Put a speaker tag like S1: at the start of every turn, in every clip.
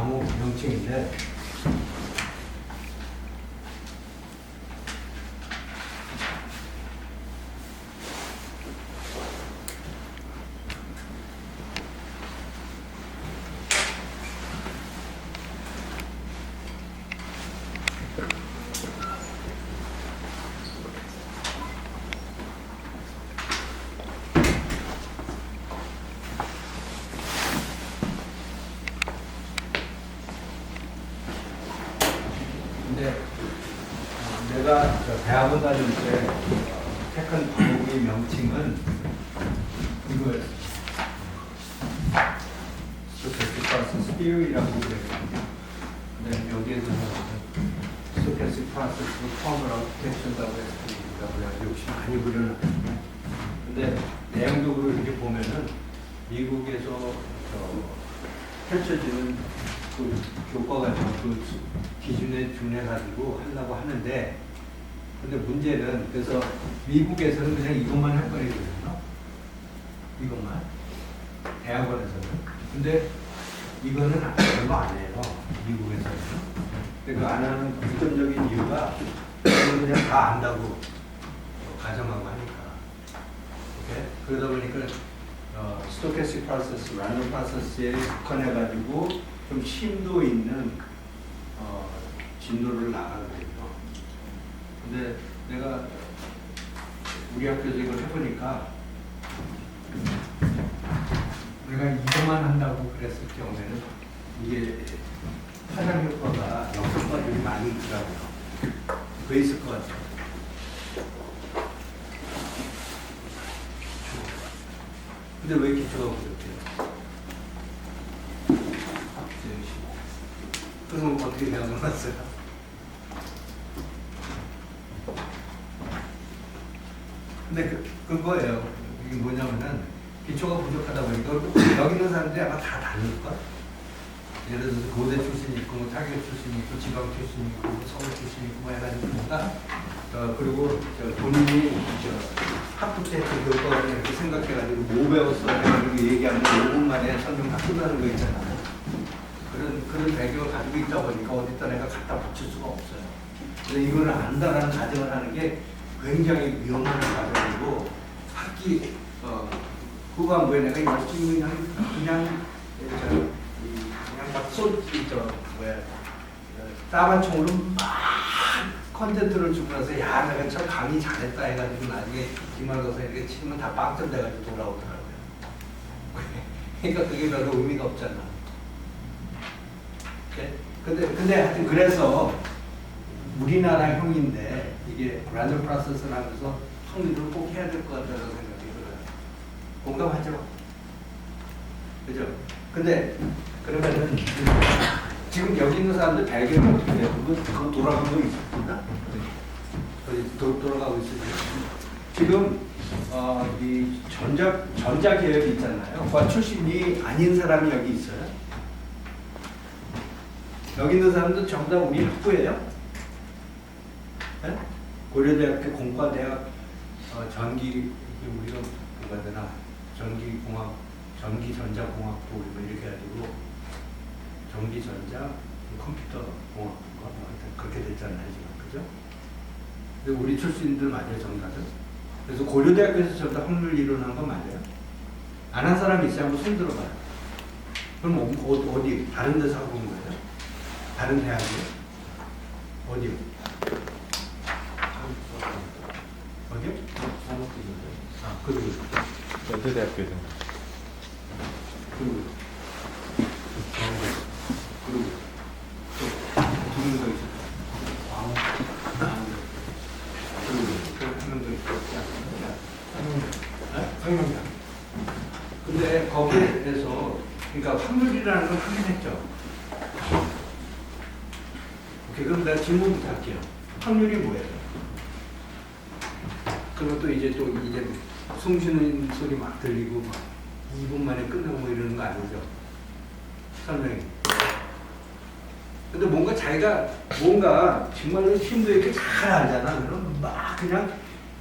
S1: 나무 명칭인데 내가 대학원 다닐 때 택한 과목의 명칭은 이거예요. 스토캐스틱 프로세스 티어리라고 그랬거든요. 근데 여기에서는 스토캐스틱 프로세스 포멀 어플리케이션이라고 해서 욕심 많이 부려놨거든요. 근데 내용적으로 이렇게 보면은 미국에서 펼쳐지는 그 교과가 그 기준에 준해가지고 하려고 하는데, 근데 문제는 그래서 미국에서는 그냥 이것만 해버리거든요. 이것만 대학원에서는. 근데 이거는 별로 안 해요. 미국에서는. 그 안 하는 근본적인 이유가 그냥 다 안다고 가정하고 하니까. 오케이? 그러다 보니까 스토캐스틱 프로세스, 랜덤 프로세스에 국한해가지고 좀 심도 있는 진도를 나가게 돼요. 근데 내가 우리 학교에서 이걸 해보니까 내가 이것만 한다고 그랬을 경우에는 이게 파장 효과가 역효과가 좀 많이 있더라고요. 그거 있을 것 같아요. 근데 왜 기초가 부족해요? 그럼 어떻게 대학을 갔어요? 근데 그거예요. 이게 뭐냐면은 기초가 부족하다 보니까 여기 있는 사람들이 아마 다 다를걸? 예를 들어서 고대 출신 있고, 뭐 타격 출신 있고, 지방 출신 있고, 서울 출신 있고, 뭐 해가지고 뭔가 그리고 본인이 학부 때 그 교과를 이렇게 생각해가지고 뭐 배웠어? 해가지고 얘기하면 5분 만에 설명 다 끝나는 거 있잖아요. 그런 배경을 가지고 있다 보니까 어디다 내가 갖다 붙일 수가 없어요. 근데 이거를 안다라는 가정을 하는 게 굉장히 위험한 과정이고, 학기 후반부에 내가 이걸 그냥 막 따발총으로 막 컨텐츠를 주고 나서 야 내가 참 강의 잘했다 해가지고 나중에 기말고사 이렇게 치면 다 빵점 돼가지고 돌아오더라고요. 그러니까 그게 별로 의미가 없잖아. 근데 하여튼 그래서 우리나라 형인데 이게 랜덤 프로세스를 하면서 확률을 꼭 해야 될 것 같다는 생각이 들어요. 공감하죠? 그죠? 근데 그러면은 지금 여기 있는 사람들 배경이 어떻게 돼요? 그거 돌아간 거 있었나? 돌아가고 있어요. 지금 이 전자 계열이 있잖아요. 과 출신이 아닌 사람이 여기 있어요. 여기 있는 사람들 전부 다 우리 학부예요. 네? 고려대학교 공과대학 전기 우리가 뭐가 되나 전기공학 전기전자공학부 뭐 이렇게 해가지고 전기전자 컴퓨터공학부가 뭐 그렇게 됐잖아요 지금. 그죠? 근데 우리 출신들 맞아요 정답은. 그래서 고려대학교에서 전부 다 확률 이론한 건 맞아요. 안 한 사람이 있어요? 한번 손 들어봐요. 그럼 어디 다른 데서 하고 온 거예요? 다른 대학이요? 어디요? 어디요? 아, 그리고
S2: 연세대학교에서.
S1: 그리고 두 명 더 있어요. 그리고 한 명 더 있어요. 성명장. 근데 거기에서 그러니까 확률이라는 걸 하긴 했죠. 오케이, 그럼 내가 질문부터 할게요. 확률이 뭐예요? 그것도 이제 숨 쉬는 소리 막 들리고 막 2분 만에 끝나고 이러는 거 아니죠? 설명이. 근데 뭔가 자기가 정말로 힘도 이렇게 잘 알잖아. 그럼 막 그냥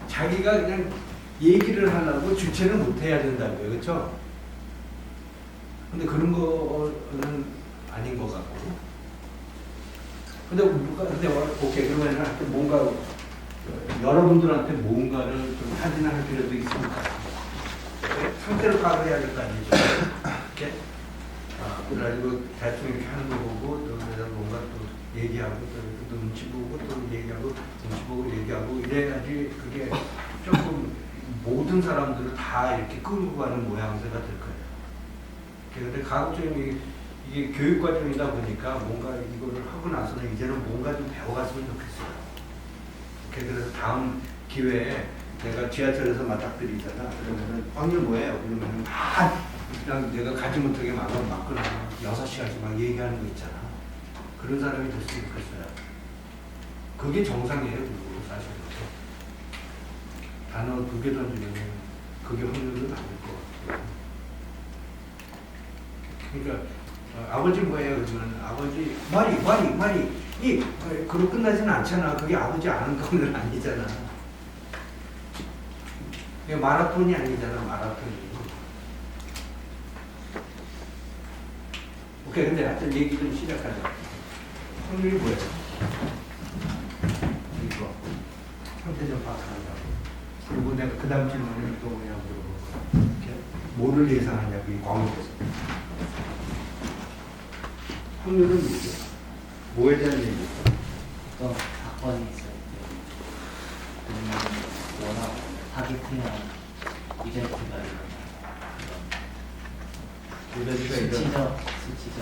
S1: 자기가 그냥 얘기를 하려고 주체를 못 해야 된다고요. 그렇죠? 근데 그런 거는 아닌 것 같고. 근데 오케이 그러면 하여튼 뭔가 여러분들한테 뭔가를 좀 확인할 필요도 있습니다. 상태를 파악을 해야 될 거 아니죠. 이렇게 그래가지고 대충 이렇게 하는 거 보고 또 그래서 뭔가 또 얘기하고 또 눈치 보고 또 얘기하고 눈치 보고 얘기하고 이래야지 그게 조금 모든 사람들을 다 이렇게 끌고 가는 모양새가 될 거예요. 근데 가급적이면 이게 교육 과정이다 보니까 뭔가 이거를 하고 나서는 이제는 뭔가 좀 배워갔으면 좋겠어요. 그래서 다음 기회에 내가 지하철에서 맞닥뜨리잖아. 그러면은 확률 뭐예요? 그러면은 그냥 내가 가지 못하게 막 끊어 6시간씩 막 얘기하는 거 있잖아. 그런 사람이 됐으면 좋겠어요. 그게 정상이에요, 그리고 사실은. 단어 2개 던지면 그게 확률은 아닐 것 같아요. 그러니까 아버지 뭐예요? 그러면 아버지 말이 그로 끝나지는 않잖아. 그게 아버지 아는 거는 아니잖아. 그게 마라톤이 아니잖아. 마라톤이. 오케이. 근데 하여튼 얘기 좀 시작하자. 확률이 뭐예요? 이거 상태 좀 파악한다고. 그리고 내가 그 다음 질문을 또 뭐냐고 물어볼 거야. 뭐를 예상하냐고 이 과목에서. 확률은 뭐죠? 뭐에 대한 얘기죠?
S3: 어떤 사건이 있을 때 워낙 타겟팅한 이벤트가
S1: 이벤트가
S3: 일어나
S1: 이런
S3: 수치적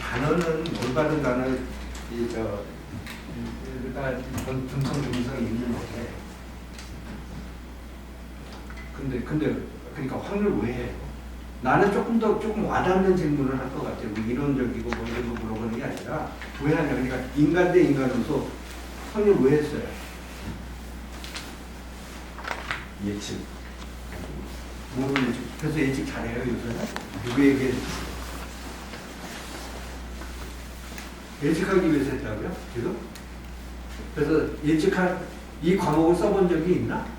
S1: 단어는 올바른 단어 일단 듬성듬성 있는데 근데 그러니까 확률 왜 해요? 나는 조금 와닿는 질문을 할 것 같아요. 뭐 이론적이고 뭐 이런 거 물어보는 게 아니라 왜 하냐? 그러니까 인간 대 인간으로서 확률 왜 했어요?
S2: 예측.
S1: 뭐를 예측? 그래서 예측 잘해요 요새는? 누구에게 예측하기 위해서 했다고요? 지금? 그래서 예측한 이 과목을 써본 적이 있나?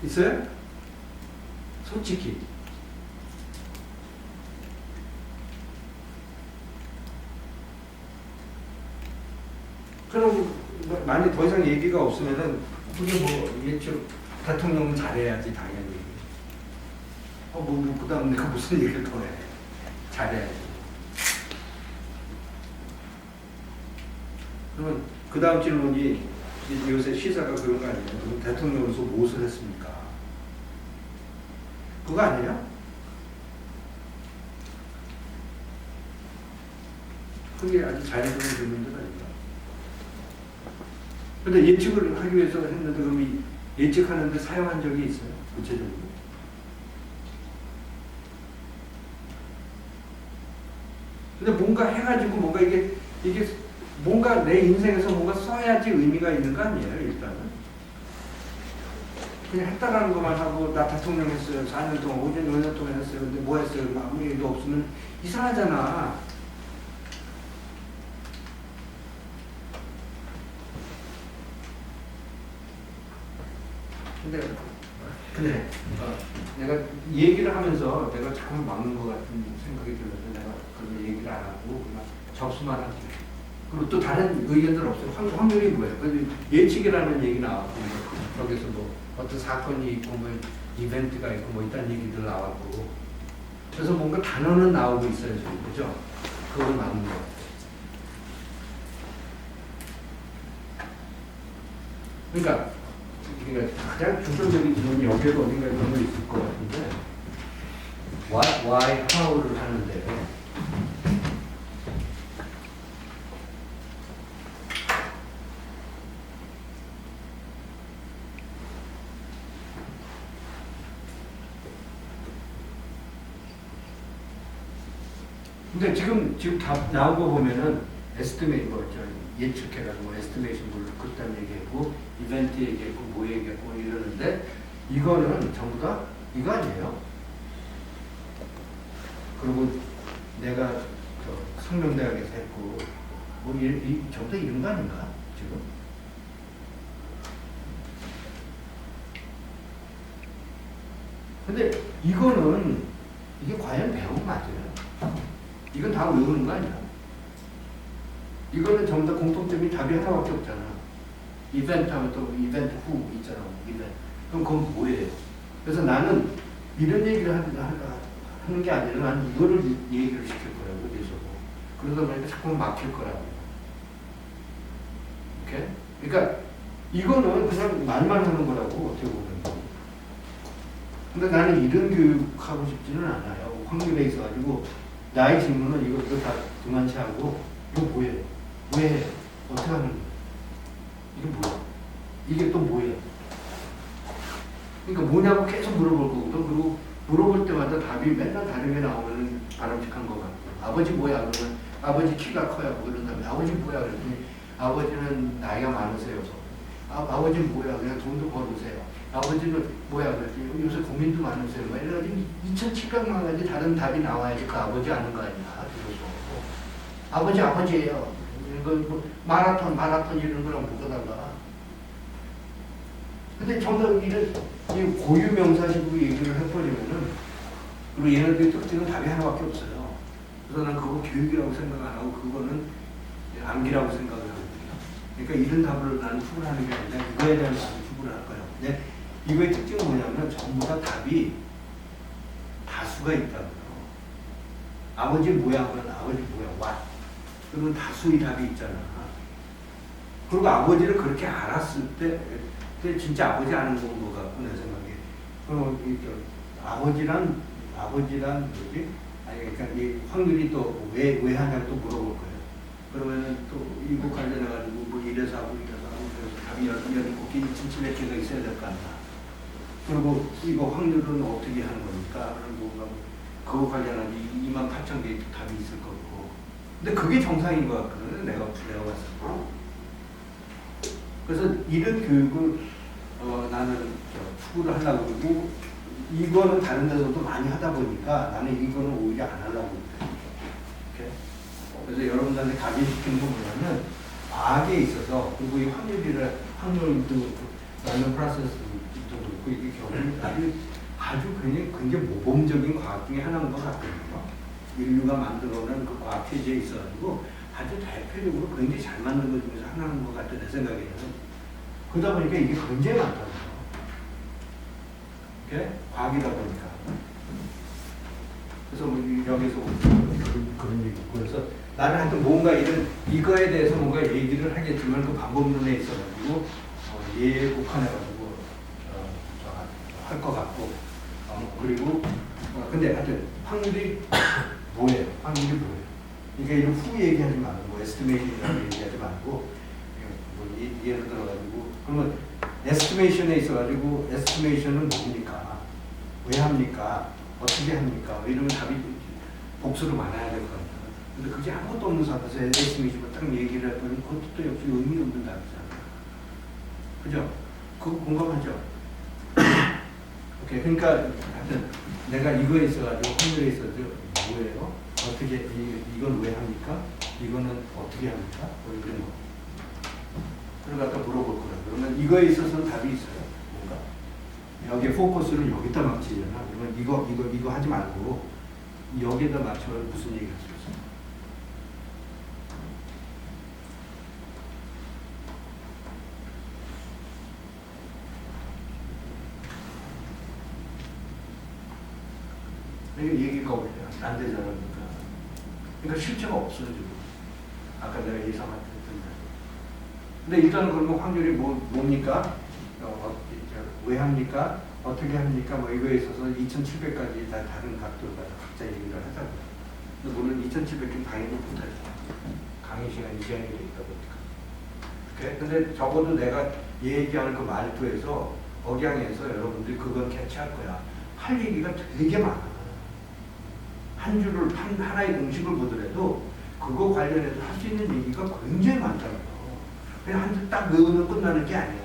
S1: 있어요? 솔직히. 그럼 만약 더 이상 얘기가 없으면은 그게 뭐 예측 대통령은 잘해야지 당연히. 그다음 내가 무슨 얘기를 더 해? 잘해야지. 그러면 그 다음 질문이 요새 시사가 그런 거 아니에요? 그럼 대통령으로서 무엇을 했습니까? 그거 아니에요? 그게 아주 잘해주는 질문들 아닌가? 근데 예측을 하기 위해서 했는데 그럼 이 예측하는데 사용한 적이 있어요? 구체적으로? 근데 뭔가 해가지고 뭔가 이게 뭔가 내 인생에서 뭔가 써야지 의미가 있는 거 아니에요, 일단은. 그냥 했다라는 것만 하고, 나 대통령 했어요. 4년 동안, 5년 동안 했어요. 근데 뭐 했어요? 아무 일도 없으면 이상하잖아. 근데 내가 얘기를 하면서 내가 자꾸 막는 것 같은 생각이 들어서 내가 그걸 얘기를 안 하고 그냥 접수만 할게요. 그리고 또 다른 의견들 없어요. 확률이 뭐예요? 예측이라는 얘기 나왔고, 뭐 거기서 뭐 어떤 사건이 있고, 뭐 이벤트가 있고, 뭐 이딴 얘기들 나왔고. 그래서 뭔가 단어는 나오고 있어요, 지금. 그죠? 그건 맞는 것 같아요. 그러니까 가장 중점적인 질문이 여기에 어딘가에 그런 거 있을 것 같은데, what, why, how를 하는데, 근데 지금 답 나온 거 보면은 에스티메이트 예측해가지고 에스티메이션 뭘 그딴 얘기했고 이벤트 얘기했고 뭐 얘기했고 이러는데 이거는 전부 다 이거 아니에요? 그리고 내가 성명대학에서 했고 뭐 전부 다 이런 거 아닌가 지금?
S4: 근데 이거는 이게 과연 배운 거 맞아요? 이건 다 외우는 거 아니야? 이거는 전부 다 공통점이 답이 하나밖에 없잖아. 이벤트하면 또 이벤트 후 있잖아. 이벤트. 그럼 그건 뭐예요? 그래서 나는 이런 얘기를 하는 게 아니라 나는 이거를 얘기를 시킬 거라고 계속. 그러다 보니까 자꾸 막힐 거라고. 오케이? 그러니까 이거는 그냥 말만 하는 거라고 어떻게 보면. 근데 나는 이런 교육하고 싶지는 않아요. 확률에 있어가지고 나의 질문은 이거 다 그만치 하고 이거 뭐예요? 왜 해? 어떻게 하는 거야? 이게 뭐야? 이게 또 뭐예요? 그러니까 뭐냐고 계속 물어볼 거거든. 그리고 물어볼 때마다 답이 맨날 다르게 나오면 바람직한 것 같고. 아버지 뭐야? 그러면 아버지 키가 커요. 그런 다음에 아버지 뭐야? 그랬더니 아버지는 나이가 많으세요. 아버지는 뭐야? 그냥 돈도 벌으세요. 아버지는 뭐야? 그랬더니 요새 고민도 많으세요. 막 이래가지고 2,700만 가지 다른 답이 나와야지 그 아버지 아는 거 아니야. 그래서 아버지예요. 뭐 마라톤 이런 거랑 묶어달라. 근데 정작 이런 고유 명사식으로 얘기를 해버리면은 그리고 얘네들의 특징은 답이 하나밖에 없어요. 그래서 난 그거 교육이라고 생각 안 하고 그거는 암기라고 생각을 하거든요. 그러니까 이런 답을 나는 추구하는 게 아니라 이거에 대한 답을 추구를 할 거예요. 근데 이거의 특징은 뭐냐면 전부 다 답이 다수가 있다고요. 아버지 뭐야? 그러면 아버지 뭐야? what? 그러면 다수의 답이 있잖아. 그리고 아버지를 그렇게 알았을 때 진짜 아버지 아는 것 같고 내 생각에. 그럼 아버지란 뭐지? 아니 그러니까 이 확률이 또 왜 하냐고 또 물어볼 거예요. 그러면은 또 이거 관련해 가지고 뭐 이래서 하고 그래서 답이 17개 2,700개가 있어야 될 거 아니야. 그리고 이거 확률은 어떻게 하는 겁니까? 그런 뭔가 그거 관련한 28,000개 답이 있을 거고. 근데 그게 정상인 것 같거든요. 내가 봤을 때. 그래서 이런 교육을 나는 추구를 하려고 그러고 이거는 다른 데서도 많이 하다 보니까 나는 이거는 오히려 안 하려고 그래요. 그래서 여러분들한테 각인시키는 건 뭐냐면 과학에 있어서 그리고 이 확률도 랜덤 프로세스도 그렇고 이게 결국 아주 굉장히 모범적인 과학 중에 하나인 것 같거든요. 인류가 만들어낸 그 과학 체제에 있어가지고 아주 대표적으로 굉장히 잘 만든 것 중에서 하나인 것 같아요. 내 생각에는. 그러다 보니까 이게 굉장히 많다고요. 이게 과학이다 보니까. 그래서 뭐 여기서 그런 얘기 있고 그래서 나는 하여튼 뭔가 이거에 대해서 뭔가 얘기를 하겠지만 그 방법론에 있어가지고 예국한해가지고 할 것 같고 그리고 근데 하여튼 확률이 뭐예요? 확률이 뭐예요? 그러니까 이런 후 얘기하지 말고 뭐 에스티메이션이라고 얘기하지 말고 뭐 예를 들어가지고 그러면 에스티메이션에 있어가지고 에스티메이션은 뭡니까? 왜 합니까? 어떻게 합니까? 이러면 답이 복수로 많아야 될 것 같아요. 근데 그게 아무것도 없는 상태에서 에스티메이션을 딱 얘기를 해버리면 그것도 또 역시 의미 없는 답이잖아요. 그죠? 그거 공감하죠? 오케이. 그러니까 하여튼 내가 이거에 있어가지고 확률에 있어가지고 뭐예요? 어떻게 이건 왜 합니까? 이거는 어떻게 합니까? 뭐 이런 거. 그걸 갖다 물어볼 거야. 그러면 이거에 있어서는 답이 있어요. 뭔가 여기에 포커스를 여기다 맞추잖아. 그러면 이거 하지 말고 여기에다 맞춰 무슨 얘기 할 수 있어? 얘기가 안 되잖아. 그러니까 실체가 없어요, 지금. 아까 내가 예상했던 대로. 근데 일단은 그러면 확률이 뭡니까? 왜 합니까? 어떻게 합니까? 뭐 이거에 있어서 2,700까지 다 다른 각도로 각자 얘기를 하자고요. 근데 물론 2,700개 당연히 못하죠. 강의 시간이 제한이 되어 있다 보니까. 오케이? 근데 적어도 내가 얘기하는 그 말투에서 억양에서 여러분들이 그건 캐치할 거야. 할 얘기가 되게 많아. 하나의 공식을 보더라도 그거 관련해서 할 수 있는 얘기가 굉장히 많다고요. 그냥 한 줄 딱 외우면 끝나는 게 아니야.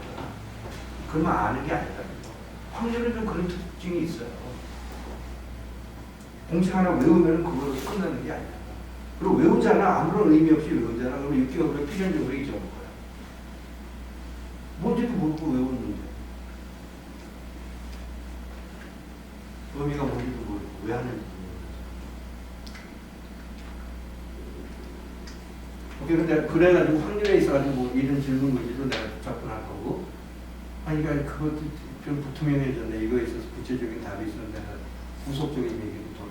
S4: 그러면 아는 게 아니다. 확률은 좀 그런 특징이 있어요. 공식 하나 외우면 그걸로 끝나는 게 아니야. 그리고 외우잖아. 아무런 의미 없이 외우잖아. 그러면 6개월 후에 필연적으로 잊어먹을 거야. 뭔지도 모르고 외웠는데. 의미가 뭔지도 모르고 왜 하는지. 오케이, 근데 그래가지고 확률에 있어가지고 뭐 이런 질문 문제도 내가 접근할 거고. 아니, 그러니까 그것도 좀 불투명해졌네. 이거에 있어서 구체적인 답이 있으면 내가 후속적인 얘기도 좀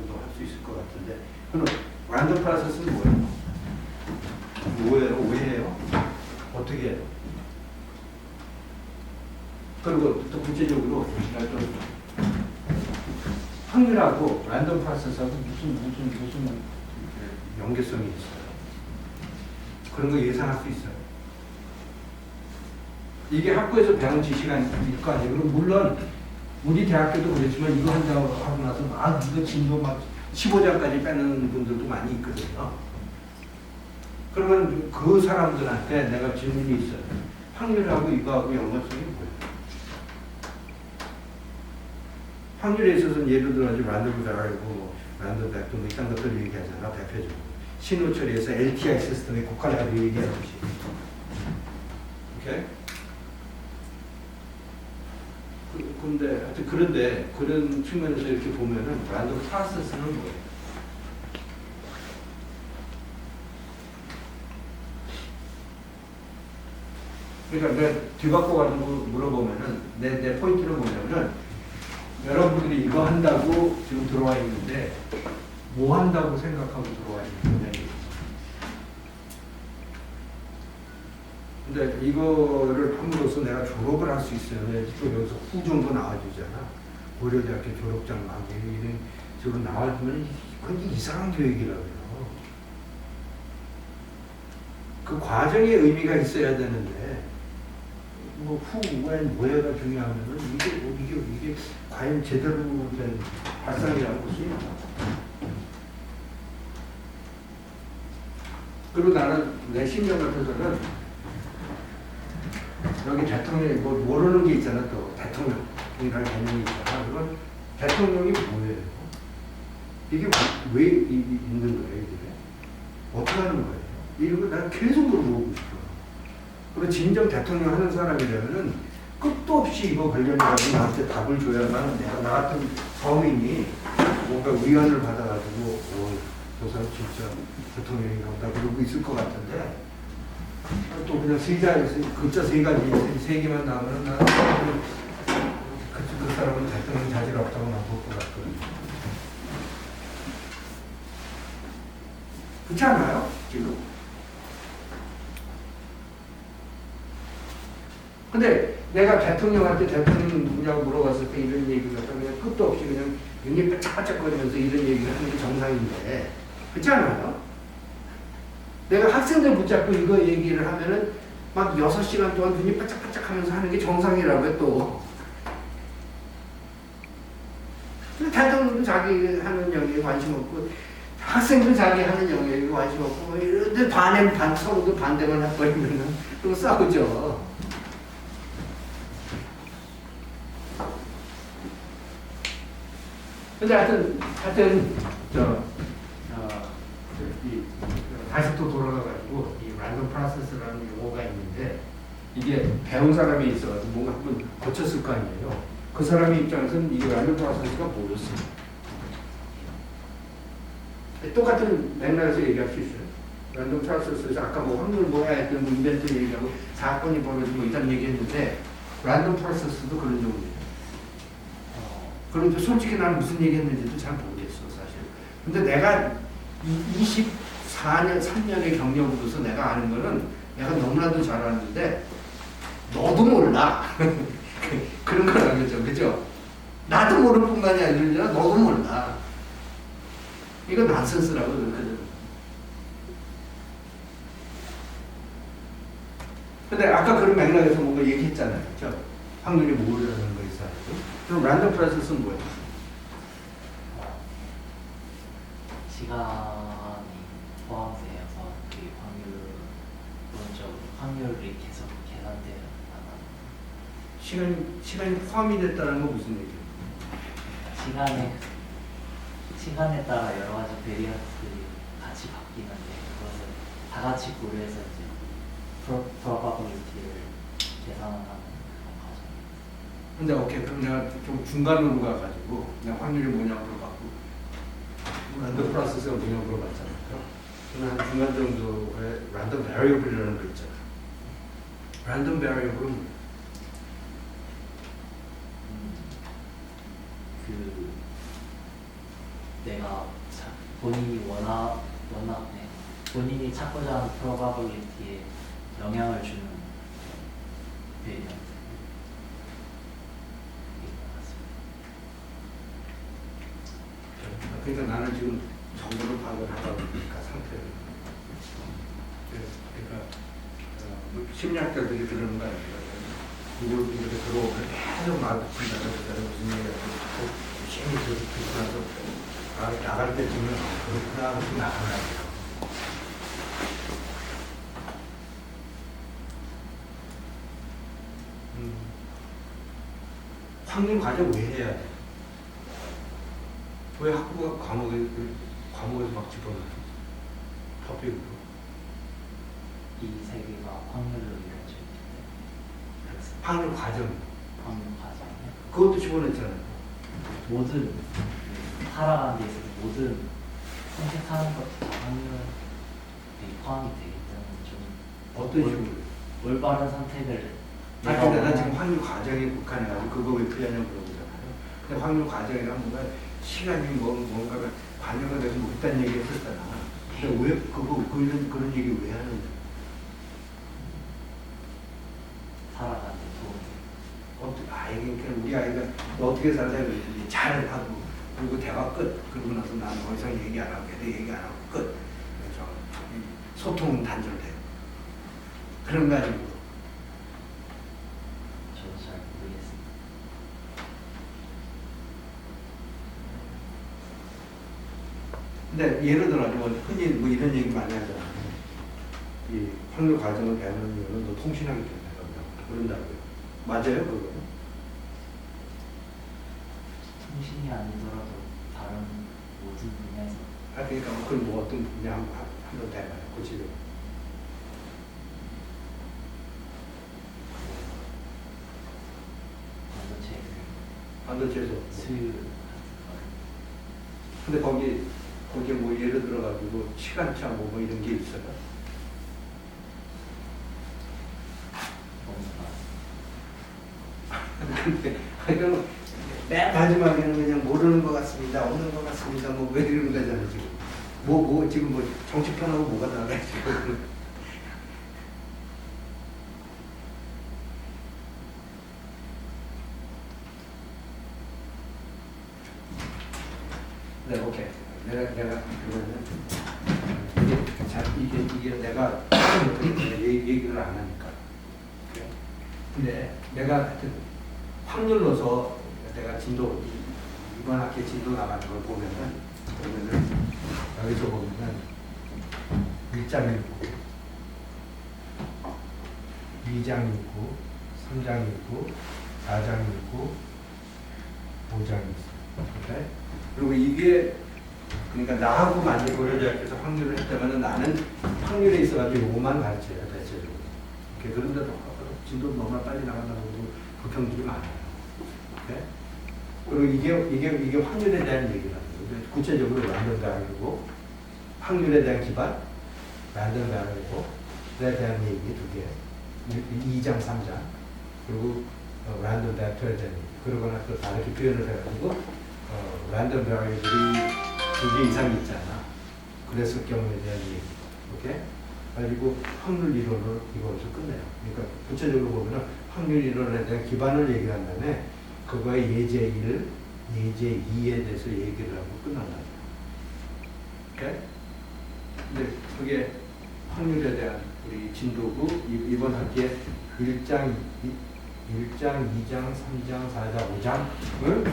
S4: 더 할 수 있을 것 같은데. 그럼 랜덤 프로세스는 뭐예요? 뭐예요? 왜 해요? 어떻게 해요? 그리고 또 구체적으로 내가 좀 확률하고 랜덤 프로세스하고 무슨 연계성이 있어요. 그런 거 예상할 수 있어요. 이게 학교에서 배운 지식이 아닐 거 아니에요. 그럼 물론 우리 대학교도 그랬지만 이거 한다고 하고 나서 막 이거 진도 막 15장까지 빼는 분들도 많이 있거든요. 그러면 그 사람들한테 내가 질문이 있어요. 확률하고 이거하고 연관성이 뭐예요? 확률에 있어서는 예를 들어 랜덤 베리어블, 랜덤 벡터 뭐 이런 것들 얘기하잖아. 대표적으로 신호 처리에서 LTI 시스템의 국가라고 얘기하듯이. 오케이? 그런데 그런 측면에서 이렇게 보면은 랜덤 프로세스는 뭐예요? 그러니까 내가 뒤바꿔 가지고 물어보면은 내 포인트는 뭐냐면 여러분들이 이거 한다고 지금 들어와 있는데 뭐 한다고 생각하고 들어와 있는 거냐. 근데 이거를 함으로써 내가 졸업을 할 수 있어요. 또 여기서 후정도 나와주잖아. 고려대학교 졸업장 막 이런 식으로 나와주면 그건 이상한 교육이라고요. 그 과정에 의미가 있어야 되는데 뭐 when, where가 중요하면은 이게 과연 제대로 된 발상이라고 볼 수 있나? 그리고 나는 내 신경 같아서는 여기 대통령이 뭐 모르는 게 있잖아. 또 대통령이라는 개념이 있잖아. 그건 대통령이 뭐예요? 이게 왜 있는 거예요? 이게 어떻게 하는 거예요? 이런 거 난 계속 물어보고 싶어. 그리고 진정 대통령 하는 사람이라면은 끝도 없이 이거 관련해가지고 나한테 답을 줘야만 내가 나 같은 서민이 뭔가 위안을 받아가지고 저 사람 진짜 대통령인가 보다 그러고 있을 것 같은데 또 그냥 글자 세 가지, 세 개만 나오면 나는 그 사람은 대통령 자질 없다고 난 볼 것 같거든요. 그렇지 않아요? 지금? 근데 내가 대통령한테 대통령 누구냐고 물어봤을 때 이런 얘기를 갖다 그냥 끝도 없이 그냥 눈이 반짝반짝거리면서 이런 얘기를 하는 게 정상인데 그렇지 않아요? 내가 학생들 붙잡고 이거 얘기를 하면은 막 6시간 동안 눈이 반짝반짝 하면서 하는 게 정상이라고요 또. 대통령도 자기 하는 영역에 관심 없고 학생도 자기 하는 영역에 관심 없고 이런데 서로도 반대만 해버리면은 또 싸우죠. 근데 하여튼 다시 또 돌아가가지고 이 랜덤 프로세스라는 용어가 있는데 이게 배운 사람이 있어가지고 뭔가 한번 고쳤을 거 아니에요. 그 사람의 입장에서는 이 랜덤 프로세스가 뭐였어요? 똑같은 맥락에서 얘기할 수 있어요. 랜덤 프로세스에서 아까 뭐 확률 뭐야 했던 이벤트 얘기하고 사건이 벌어지고 이런 얘기했는데 랜덤 프로세스도 그런 종류예요. 그런데 솔직히 나는 무슨 얘기했는지도 잘 모르겠어 사실. 근데 내가 24년 3년의 경력으로서 내가 아는 거는 내가 너무나도 잘 아는데 너도 몰라. 그런 거라겠죠, 그죠? 나도 모를 뿐만이 아니라 너도 몰라. 이거 난센스라고 그러거든. 근데 아까 그런 맥락에서 뭔가 얘기했잖아요, 그죠? 확률이 모르는 거 있어요. 그럼 랜덤 프로세스는 뭐예요?
S3: 시간이 포함되어서 그 확률이 계속 계산되어 나가는.
S1: 시간이 포함이 됐다는 건 무슨 얘기예요?
S3: 시간에 따라 여러 가지 베리언스들이 같이 바뀌는데 그것을 다 같이 고려해서 이제 probability를 계산하는 그런 과정입니다.
S4: 근데 오케이 그럼 내가 좀 중간으로 가가지고 그냥 확률이 뭐냐고 물어봤고
S1: 랜덤 프로세스가 뭐냐고 물어봤잖아요. 저는 한 중간 정도의 랜덤 베리어블이라는 거 있잖아요. 랜덤 베리어블은
S3: 그 내가 본인이 본인이 찾고자 하는 프로바빌리티에 영향을 주는 베리언트.
S1: 그러니까 나는 지금 정보를 파악을 하다 보니까 상태를 그러니까 뭐 심리학자들이 그러는 거 아니에요. 누굴 이렇게 들어오면 계속 마주친다는 거잖아요. 무슨 얘기가 듣고 열심히 듣고 나서 나갈 때쯤은 그렇구나 하고 나가요. 확률 과정 왜 해야 돼? 왜 학부가 과목에서 막 집어넣어? 토픽으로.
S3: 이 세계가 확률로 이루어져 있기 때문에 그래서
S1: 확률 과정.
S3: 확률 과정에
S1: 그것도 집어넣잖아요.
S3: 모든 살아가는 데 있어서 모든 선택하는 것도 다 확률이 포함이 되기 때문에 좀
S1: 어떤 식으로?
S3: 올바른 선택을
S1: 아니 근데 난 지금 확률 과정에 국한해가지고 그거 왜 필요하냐고 물어보잖아요. 근데 확률 과정이란 뭔가 시간이 뭔가가 반영이 돼서 뭐 그딴 얘기 했었잖아. 근데 왜 그런 얘기 왜 하는데?
S3: 살아가는 데 도움이
S1: 그러니까 우리 아이가 너 어떻게 살냐 그랬더니 잘하고 그리고 대화 끝. 그러고 나서 나는 더 이상 얘기 안 하고 걔도 얘기 안 하고 끝. 그래서 소통은 단절돼요. 그런 거 아니고.
S3: 저도 잘 모르겠습니다.
S1: 근데 예를 들어 뭐 흔히 뭐 이런 얘기 많이 하잖아. 이 확률 과정을 배우는 이유는 너 통신하기 때문에 그런다고요. 맞아요, 그거?
S3: 통신이 아니더라도 다른 모든 분야에서
S1: 그러니까 그건 뭐 어떤 분야 한번 대봐요, 구체적으로. 반도체에서.
S3: 수율 같은
S1: 근데 거기에 뭐 예를 들어가지고 시간차 뭐 이런 게 있어요. 근데 그냥 맨 마지막에는 그냥 모르는 것 같습니다, 없는 것 같습니다, 뭐 왜 이러는 거잖아요 지금. 지금 뭐 정치편하고 뭐가 달라요 지금. 네, 오케이. 내가 그러면은 이게 내가 얘기를 안 하니까. 근데 내가 하여튼 확률로서 내가 이번 학기 진도 나가는 걸 보면은 여기서 보면은 1장 있고 2장 있고 3장 있고 4장 있고 5장 있어. 그래? 그리고 이게 그러니까 나하고 만약에 고려대학교에서 확률을 했다면 나는 확률에 있어가지고 요것만 가르쳐요, 대체적으로. 그런데도 진도 너무 빨리 나간다고 불평들이 많아요. 오케이? 그리고 이게 확률에 대한 얘기라는 거예요. 구체적으로 랜덤 베리어블이고 확률에 대한 기반, 랜덤 베리어블에 대한 얘기 두 개, 2장, 3장, 그리고 랜덤 벡터에 대한 얘기. 그러거나 또 다르게 표현을 해가지고 랜덤 베리어블이 2개 이상이 있잖아. 그랬을 경우에 대한 얘기. 오케이? 그리고 확률 이론을 이거에서 끝내요. 그러니까 구체적으로 보면 확률 이론에 대한 기반을 얘기한 다음에 그거의 예제 1, 예제 2에 대해서 얘기를 하고 끝난다. 오케이? 근데 그게 확률에 대한 우리 진도부 이번 학기에 1장, 2장, 3장, 4장, 5장을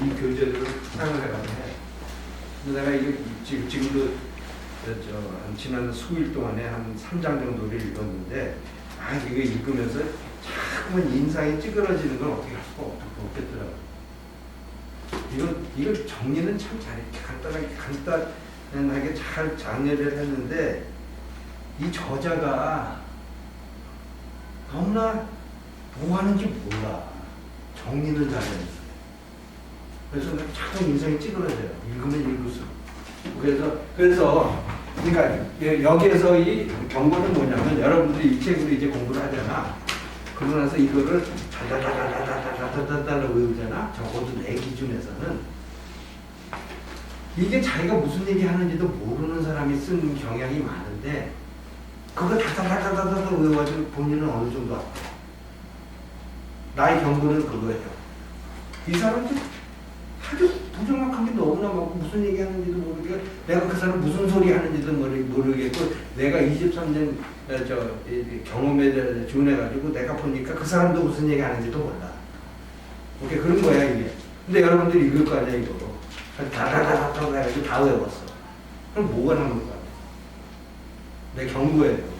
S1: 이 교재들을 사용을 해봤는데 근데 내가 이게 지금도 지난 수일 동안에 한 3장 정도를 읽었는데 이거 읽으면서 자꾸만 인상이 찌그러지는 건 어떻게 할 수가 없겠더라고요. 이걸 정리는 참 간단하게 잘 정리를 했는데 이 저자가 너무나
S4: 뭐 하는지 몰라. 정리는 잘해요. 그래서 자꾸 인상이 찌그러져요. 읽으면 읽을수록. 그래서 그러니까 여기에서 이 경고는 뭐냐면 여러분들이 이 책으로 이제 공부를 하잖아. 그러고 나서 이거를 다다다다다다다다다 외우잖아. 적어도 내 기준에서는 이게 자기가 무슨 얘기 하는지도 모르는 사람이 쓴 경향이 많은데 그거 다다다다다다 외워가지고 본인은 어느 정도 알아. 나의 경고는 그거예요. 이 사람들 아주 부정확한 게 너무나 많고 무슨 얘기 하는지도 모르겠고 내가 그 사람 무슨 소리 하는지도 모르겠고 내가 23년 경험에 준해가지고 내가 보니까 그 사람도 무슨 얘기 하는지도 몰라. 오케이, 그런 거야 이게. 근데 여러분들이 읽을 거 아니야 이거. 다다다다다 해가지고 다 외웠어. 그럼 뭐가 남을 거야? 내 경고예요.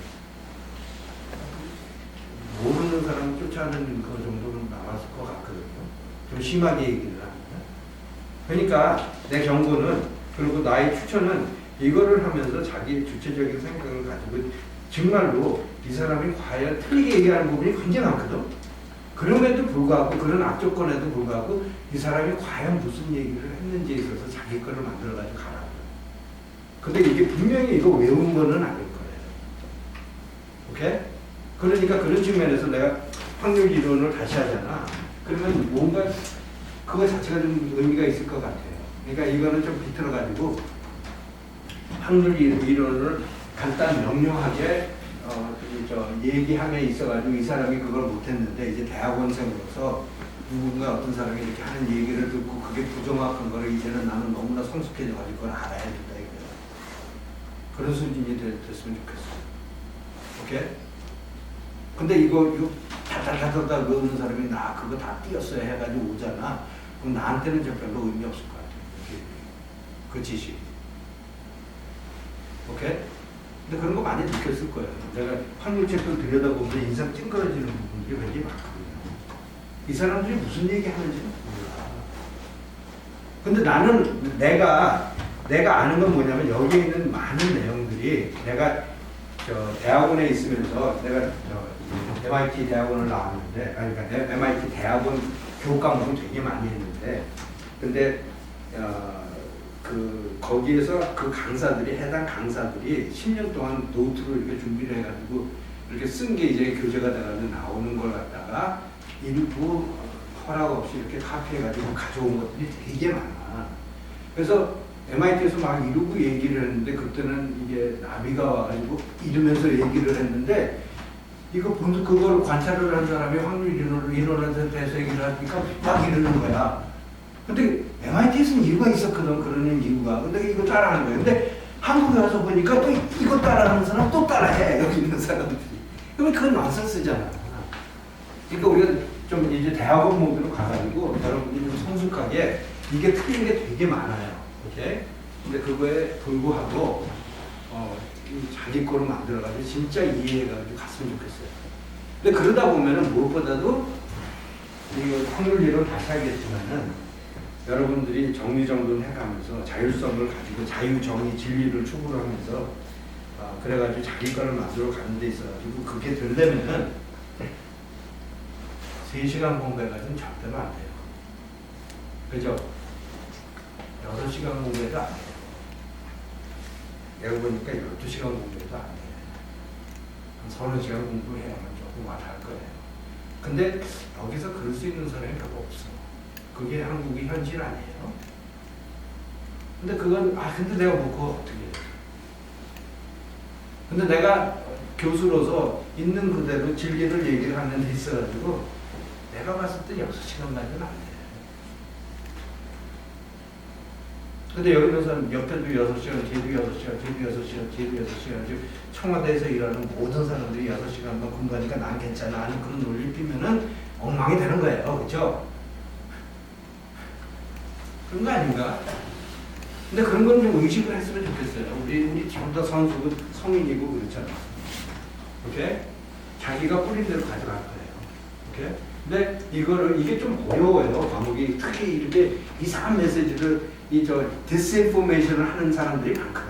S4: 모르는 사람 쫓아내는 그 정도는 나왔을 것 같거든요. 좀 심하게 얘기를 합니다. 그러니까 내 경고는, 그리고 나의 추천은 이거를 하면서 자기의 주체적인 생각을 가지고 정말로 이 사람이 과연 틀리게 얘기하는 부분이 굉장히 많거든. 그럼에도 불구하고, 그런 악조건에도 불구하고 이 사람이 과연 무슨 얘기를 했는지에 있어서 자기 거를 만들어가지고 가라고. 근데 이게 분명히 이거 외운 거는 아닐 거예요. 오케이? 그러니까 그런 측면에서 내가 확률 이론을 다시 하잖아. 그러면 뭔가 그거 자체가 좀 의미가 있을 것 같아요. 그러니까 이거는 좀 비틀어가지고 확률 이론을 간단 명료하게 얘기함에 있어가지고 이 사람이 그걸 못했는데 이제 대학원생으로서 누군가 어떤 사람이 이렇게 하는 얘기를 듣고 그게 부정확한 거를 이제는 나는 너무나 성숙해져가지고 그걸 알아야 된다 이거예요. 그런 수준이 됐으면 좋겠어요. 오케이? 근데 이거 다다다다다 외우는 사람이 나 그거 다 띄었어야 해가지고 오잖아. 그럼 나한테는 저 별로 의미 없을 것 같아요. 그 지식. 오케이? 근데 그런 거 많이 느꼈을 거예요. 내가 확률책을 들여다보면 인상 찡그러지는 부분들이 굉장히 많거든요. 이 사람들이 무슨 얘기 하는지는 몰라. 근데 나는 내가 아는 건 뭐냐면 여기에 있는 많은 내용들이 내가 대학원에 있으면서 내가 MIT 대학원을 나왔는데, 그러니까 MIT 대학원 교육 과목을 되게 많이 했는데, 근데 거기에서 그 강사들이, 해당 강사들이 10년 동안 노트를 이렇게 준비를 해가지고 이렇게 쓴 게 이제 교재가 돼가지고 나오는 걸 갖다가 일부 허락 없이 이렇게 카피해가지고 가져온 것들이 되게 많아. 그래서 MIT에서 막 이러고 얘기를 했는데 그때는 이게 나비가 와가지고 이러면서 얘기를 했는데 이거 보면서 그걸 관찰을 한 사람이 확률 이론에 대해서 얘기를 하니까 막 이러는 거야. 근데 MIT에서는 이유가 있었거든. 그러는 이유가. 근데 이거 따라하는 거예요. 근데 한국에 와서 보니까 또 이거 따라하는 사람 또 따라해. 여기 있는 사람들이. 그러면 그건 넌센스잖아. 그러니까 우리가 좀 이제 대학원 모드로 가가지고 여러분이 좀 성숙하게 이게 틀린 게 되게 많아요. 오케이? 근데 그거에 불구하고 자기 거로 만들어가지고 진짜 이해해가지고 갔으면 좋겠어요. 근데 그러다 보면은 무엇보다도 이 확률 이론 다시 하겠지만은 여러분들이 정리정돈 해가면서 자율성을 가지고 자유, 정의, 진리를 추구하면서 그래가지고 자기 거를 만들어 가는 데 있어가지고 그게 되려면은 3시간 공부해가지고는 절대로 안 돼요. 그죠? 6시간 공부해도 안 돼요. 내가 보니까 12시간 공부해도 안 돼요. 한 30시간 공부해야만 조금 와닿을 거예요. 근데 여기서 그럴 수 있는 사람이 별로 없어. 그게 한국의 현실 아니에요. 근데 그건, 근데 내가 뭐 그거 어떻게 해. 근데 내가 교수로서 있는 그대로 진리를 얘기를 하는 데 있어가지고 내가 봤을 때 6시간만은 안 돼. 근데 여기 있는 사람 옆에도 6시간, 뒤에도 6시간, 뒤에도 6시간, 뒤에도 6시간, 청와대에서 일하는 모든 사람들이 6시간만 공부하니까 난 괜찮아 하는 그런 논리를 삐면은 엉망이 되는 거예요. 그렇죠? 그런 거 아닌가? 근데 그런 건 좀 의식을 했으면 좋겠어요. 우리 전부 다 선수고 성인이고 그렇잖아. 오케이? 자기가 뿌린 대로 가져갈 거예요. 오케이? 근데 이게 좀 어려워요. 과목이 특히 이렇게 이상한 메시지를 디스인포메이션을 하는 사람들이 많거든.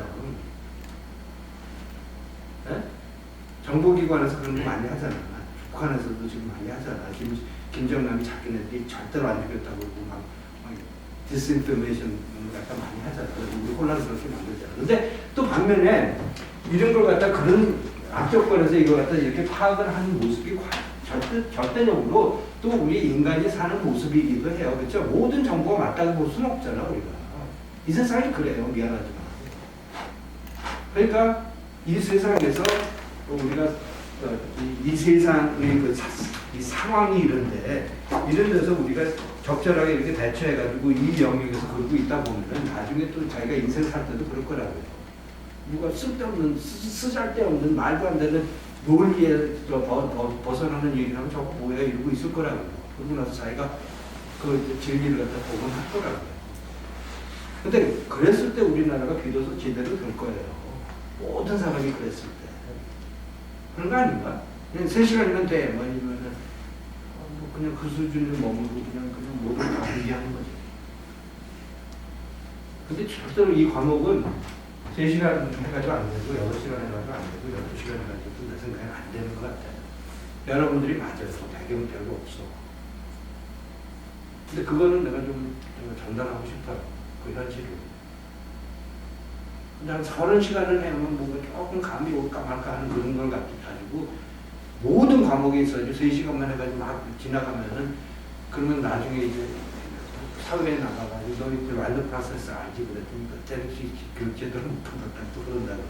S4: 네? 정보기관에서 그런 거 많이 하잖아. 북한에서도 지금 많이 하잖아. 김정남이 자기네들이 절대로 안 죽였다고 그러고 막 디스인포메이션 갖다 많이 하잖아. 우리 혼란스럽게 만들잖아. 근데 또 반면에 이런 걸 갖다 그런 악조건에서 이걸 갖다 이렇게 파악을 하는 모습이 절대적으로 또 우리 인간이 사는 모습이기도 해요. 그렇죠? 모든 정보가 맞다고 볼 수는 없잖아, 우리가. 이 세상이 그래요. 미안하지만. 그러니까 이 세상에서 우리가 이 세상의 이 상황이 이런 데서 우리가 적절하게 이렇게 대처해가지고 이 영역에서 걸고 있다 보면은 나중에 또 자기가 인생 살 때도 그럴 거라고요. 누가 쓸데없는, 쓰잘데없는, 말도 안 되는 논리에 벗어나는 얘기를 하면 저거 뭐야 이러고 있을 거라고요. 그러고 나서 자기가 그 진리를 갖다 복원할 거라고요. 근데 그랬을 때 우리나라가 비로소 제대로 될 거예요. 모든 사람이 그랬을 때. 그런 거 아닌가? 그냥 3시간이면 돼. 뭐 아니면은 그냥 그 수준을 머물고 그냥 모든 걸 다 얘기하는 거지. 근데 절대로 이 과목은 3시간 해가지고 안 되고 6시간 해가지고 안 되고 12시간 해가지고 내 생각에는 안 되는 것 같아요. 여러분들이 맞아요. 배경 별로 없어. 근데 그거는 내가 좀 전달하고 싶어요. 그 현실을. 그냥 30시간을 해면 뭔가 조금 감이 올까 말까 하는 그런 걸 가지고 모든 과목에 있어서 3시간만 해가지고 막 지나가면은 그러면 나중에 이제 사회에 나가가지고 너희들 완전 프로세스 알지 그랬더니 그때는 교육제도를 못한다 또 그런다고.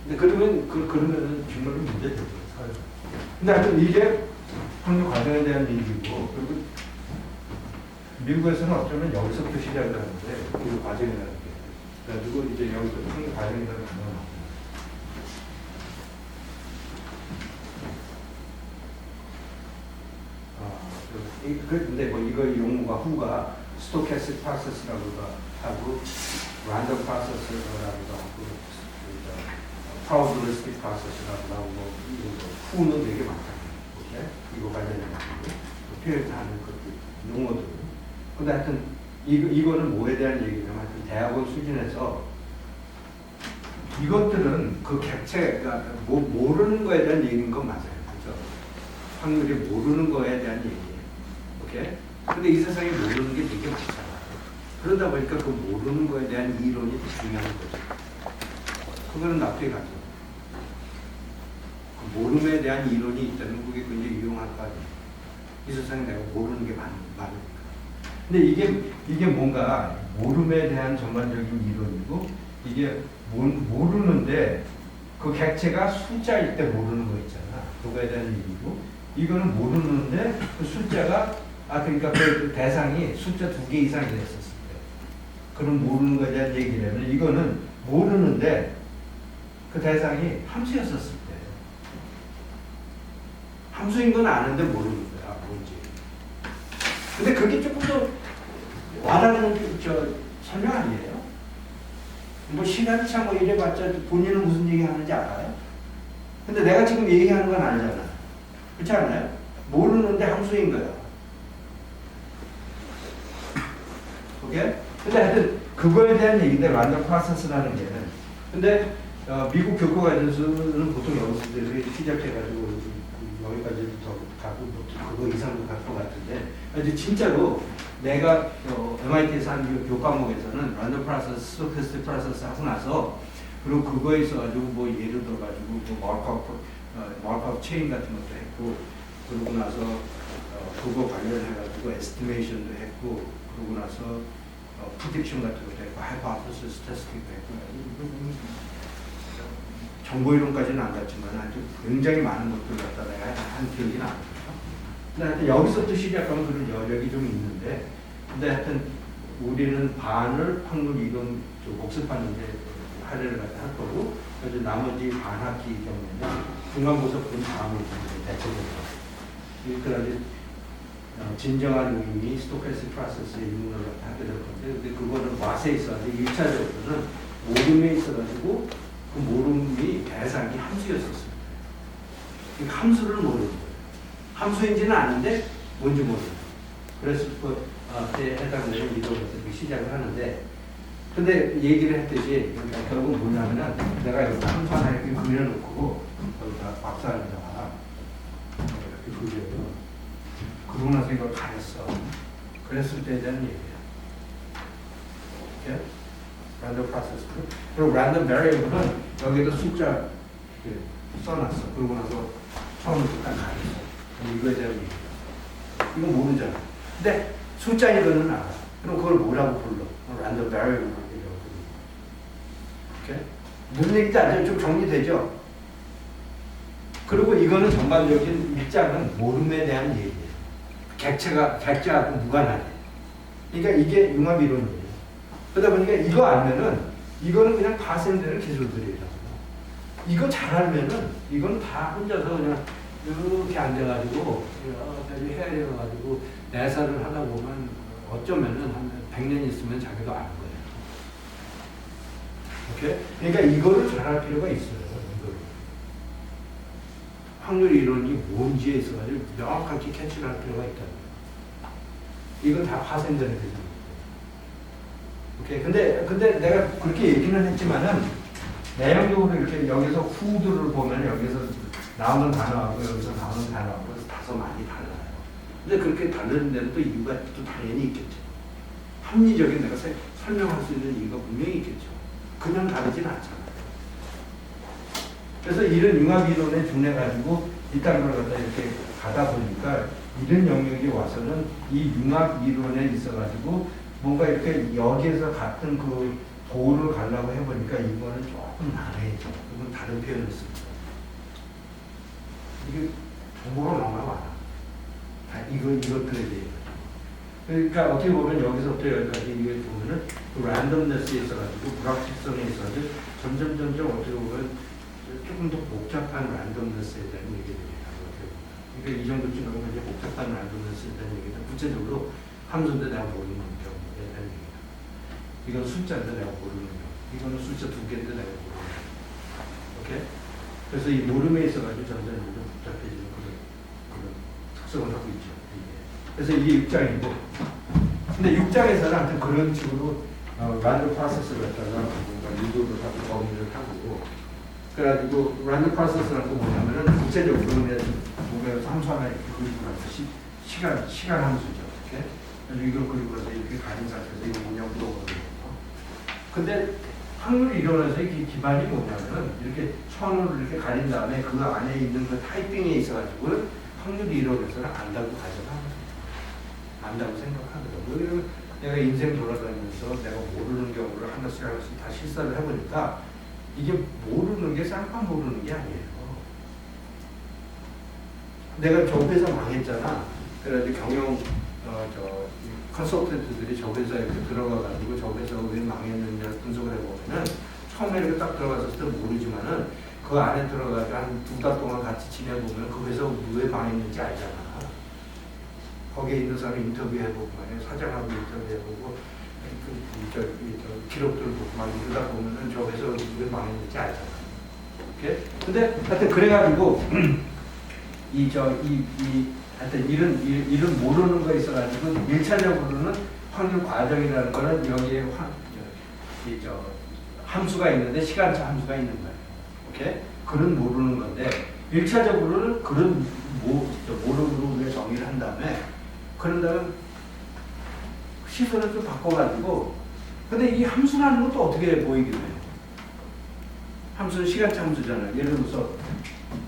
S4: 근데 그러면은 정말로 문제죠 사회가. 근데 하여튼 이게 학교 과정에 대한 얘기고 그리고 미국에서는 어쩌면 여기서부터 시작을 하는데 그 과정이라는 게 그래가지고 이제 여기서 학교 과정이라는 거. 근데 뭐 이거 용어가 후가 스토캐스틱 프로세스라고도 하고 랜덤 프로세스라고도 하고 프로바빌리스틱 프로세스라고도 하고 뭐 후는 되게 많다. 이거 관련해 가지고 표현하는 그 용어들. 근데 하여튼 이거는 뭐에 대한 얘기냐면 하여튼 대학원 수준에서 이것들은 그 객체가 모르는 거에 대한 얘기인 건 맞아요. 그렇죠? 확률이 모르는 거에 대한 얘기예요. 오케이? 근데 이 세상에 모르는 게 되게 많잖아. 그러다 보니까 그 모르는 거에 대한 이론이 중요한 거죠. 그거는 납득이 가죠. 그 모름에 대한 이론이 있다면 그게 굉장히 유용할 거 아니에요. 이 세상에 내가 모르는 게 많으니까. 근데 이게 뭔가 모름에 대한 전반적인 이론이고 이게 모르는데 그 객체가 숫자일 때 모르는 거 있잖아. 그거에 대한 얘기고 이거는 모르는데 그 숫자가 그러니까 그 대상이 숫자 2개 이상이 됐었을 때 그런 모르는 거에 대한 얘기라면 이거는 모르는데 그 대상이 함수였었을 때 함수인 건 아는데 모르는 거야 뭔지. 근데 그게 조금 더 와닿는 설명 아니에요? 뭐 시간차 뭐 이래봤자 본인은 무슨 얘기 하는지 알아요? 근데 내가 지금 얘기하는 건 알잖아. 그렇지 않나요? 모르는데 함수인 거야. 오케이? 근데 하여튼 그거에 대한 얘기인데 랜덤 프로세스라는 게. 근데 미국 교과과정에서는 보통 여기서 시작해가지고 여기까지부터 가고 그거 이상도 갈 것 같은데 이제 진짜로 내가 MIT에서 한 교과목에서는 랜덤 프로세스, 스토캐스틱 프로세스 하고 나서 그리고 그거에 있어가지고 뭐 예를 들어가지고 뭐 마크업 체인 같은 것도 했고 그러고 나서 그거 관련해가지고 에스티메이션도 했고 그러고 나서 프리딕션 같은 것도 했고 하이포테시스 테스팅도 했고 정보 이론까지는 안 갔지만 아주 굉장히 많은 것들을 갖다 내가 한 기억이 나거든요. 근데 하여튼 여기서부터 시작하면 그런 여력이 좀 있는데 근데 하여튼 우리는 반을 확률 이론 복습하는데 할애를 갖다 할 거고 그래서 나머지 반학기 경우에는 중간고사 본 다음에 대체적으로 그래서 진정한 의미 스토캐스틱 프로세스의 인문을 갖다 하게 될 건데 근데 그거는 맛에 있어서 1차적으로는 모름에 있어가지고 그 모름이 대상이 함수였었습니다. 그러니까 함수를 모르는 거예요. 함수인지는 아는데 뭔지 모르는 거예요. 그래서 그때 해당되는 이론부터 시작을 하는데 근데 얘기를 했듯이 그러니까 결국 뭐냐면은 내가 여기 함수 하나 이렇게 그려놓고 거기다 박사에다가 이렇게 그려요. 그러고 나서 이걸 가렸어. 그랬을 때에 대한 얘기예요. 이렇게 랜덤 프로세스. 그리고 랜덤 베리어블은 여기에다 숫자 이렇게 써놨어. 그러고 나서 처음부터 딱 가렸어. 이거에 대한 얘기예요. 이건 모르잖아. 근데 숫자인 거는 알아. 그럼 그걸 뭐라고 불러? 랜덤 베리어블. 이렇게 무슨 얘기인지 알죠? 좀 정리되죠? 그리고 이거는 전반적인 입장은 모름에 대한 얘기예요. 객체하고 무관하게. 그러니까 이게 융합 이론이에요. 그러다 보니까 이거 알면은 이거는 그냥 파생되는 기술들이라고. 이거 잘 알면은 이건 다 혼자서 그냥 이렇게 앉아가지고 여기까지 헤아려가지고 내사를 하다 보면 어쩌면은 한 100년 있으면 자기도 아는 거예요. 오케이? 그러니까 이거를 잘 알 필요가 있어요. 이거를. 확률 이론이 뭔지에 있어가지고 명확하게 캐치를 할 필요가 있다는 거예요. 이건 다 파생되는 거죠. 오케이. 근데 내가 그렇게 얘기는 했지만은 내용적으로 이렇게 여기서 후드를 보면 여기서 나오는 단어하고 여기서 나오는 단어하고 다소 많이 달라요. 근데 그렇게 다른 데는 또 이유가 또 당연히 있겠죠. 합리적인 내가 설명할 수 있는 이유가 분명히 있겠죠. 그냥 다르진 않잖아요. 그래서 이런 융합 이론에 준해가지고 이딴 걸 갖다 이렇게 가다 보니까 이런 영역에 와서는 이 융합 이론에 있어가지고 뭔가 이렇게 여기에서 같은 그 도를 가려고 해보니까 이거는 조금 난해죠. 이건 다른 표현을 씁니다. 이게 정보가 너무 많아. 이것들에 대해. 그러니까 어떻게 보면 여기서부터 여기까지 이게 보면은 그 랜덤네스에 있어가지고 불확실성에 있어가지고 점점 어떻게 보면 조금 더 복잡한 랜덤네스에 대한 얘기들이에요. 그러니까 이 정도쯤 가면 이제 복잡한 랜덤네스에 대한 얘기다. 구체적으로 함수인데 내가 모르는 경우에 대한 얘기다. 이건 숫자인데 내가 모르는 경우. 이거는 숫자 2개인데 내가 모르는 경우. 오케이? 그래서 이 모름에 있어가지고 점점 복잡해지는 그런 특성을 하고 있죠. 그래서 이게 6장이고, 근데 6장에서는 아무튼 그런 식으로 랜덤 프로세스를 갖다가 뭔가 유도를 하고 정의를 하고, 그래가지고 랜덤 프로세스라는 거 뭐냐면은 구체적으로 그냥 뭔가 함수 하나 이렇게 그리고 나서 시간 함수죠. 이렇게. 그래서 이걸 그리고 나서 이렇게 가진 상태에서 이거 뭐냐고 물어보는 거예요. 근데 확률 이론에서 이 기반이 뭐냐면은 이렇게 선을 이렇게 가린 다음에 그 안에 있는 그 타이핑에 있어가지고 확률 이론에서는 안다고 가져가는 안다고 생각하더라고요. 왜냐면 내가 인생 돌아다니면서 내가 모르는 경우를 하나씩 다 실사를 해보니까 이게 모르는 게 쌍판 모르는 게 아니에요. 내가 저 회사 망했잖아. 그래가지고 경영 컨설턴트들이 저 회사에 이렇게 들어가가지고 저 회사가 왜 망했느냐 분석을 해보면은 처음에 이렇게 딱 들어갔을 때 모르지만은 그 안에 들어가서 한 2달 동안 같이 지내보면 그 회사가 왜 망했는지 알잖아. 거기에 있는 사람 인터뷰해보고 말이야. 사장하고 인터뷰해보고 기록들을 보고 막 이러다 보면은 저 회사가 왜 망했는지 알잖아. 오케이? 근데 하여튼 그래가지고 하여튼 이런 모르는 거 있어가지고 1차적으로는 확률 과정이라는 거는 여기에 함수가 있는데 시간차 함수가 있는 거예요. 오케이? 그런 모르는 건데 1차적으로는 그런 모르는 우리가 정의를 한 다음에 그런 다음에 시선을 좀 바꿔가지고 근데 이 함수라는 것도 어떻게 보이게 돼요? 함수는 시간차 함수잖아요. 예를 들어서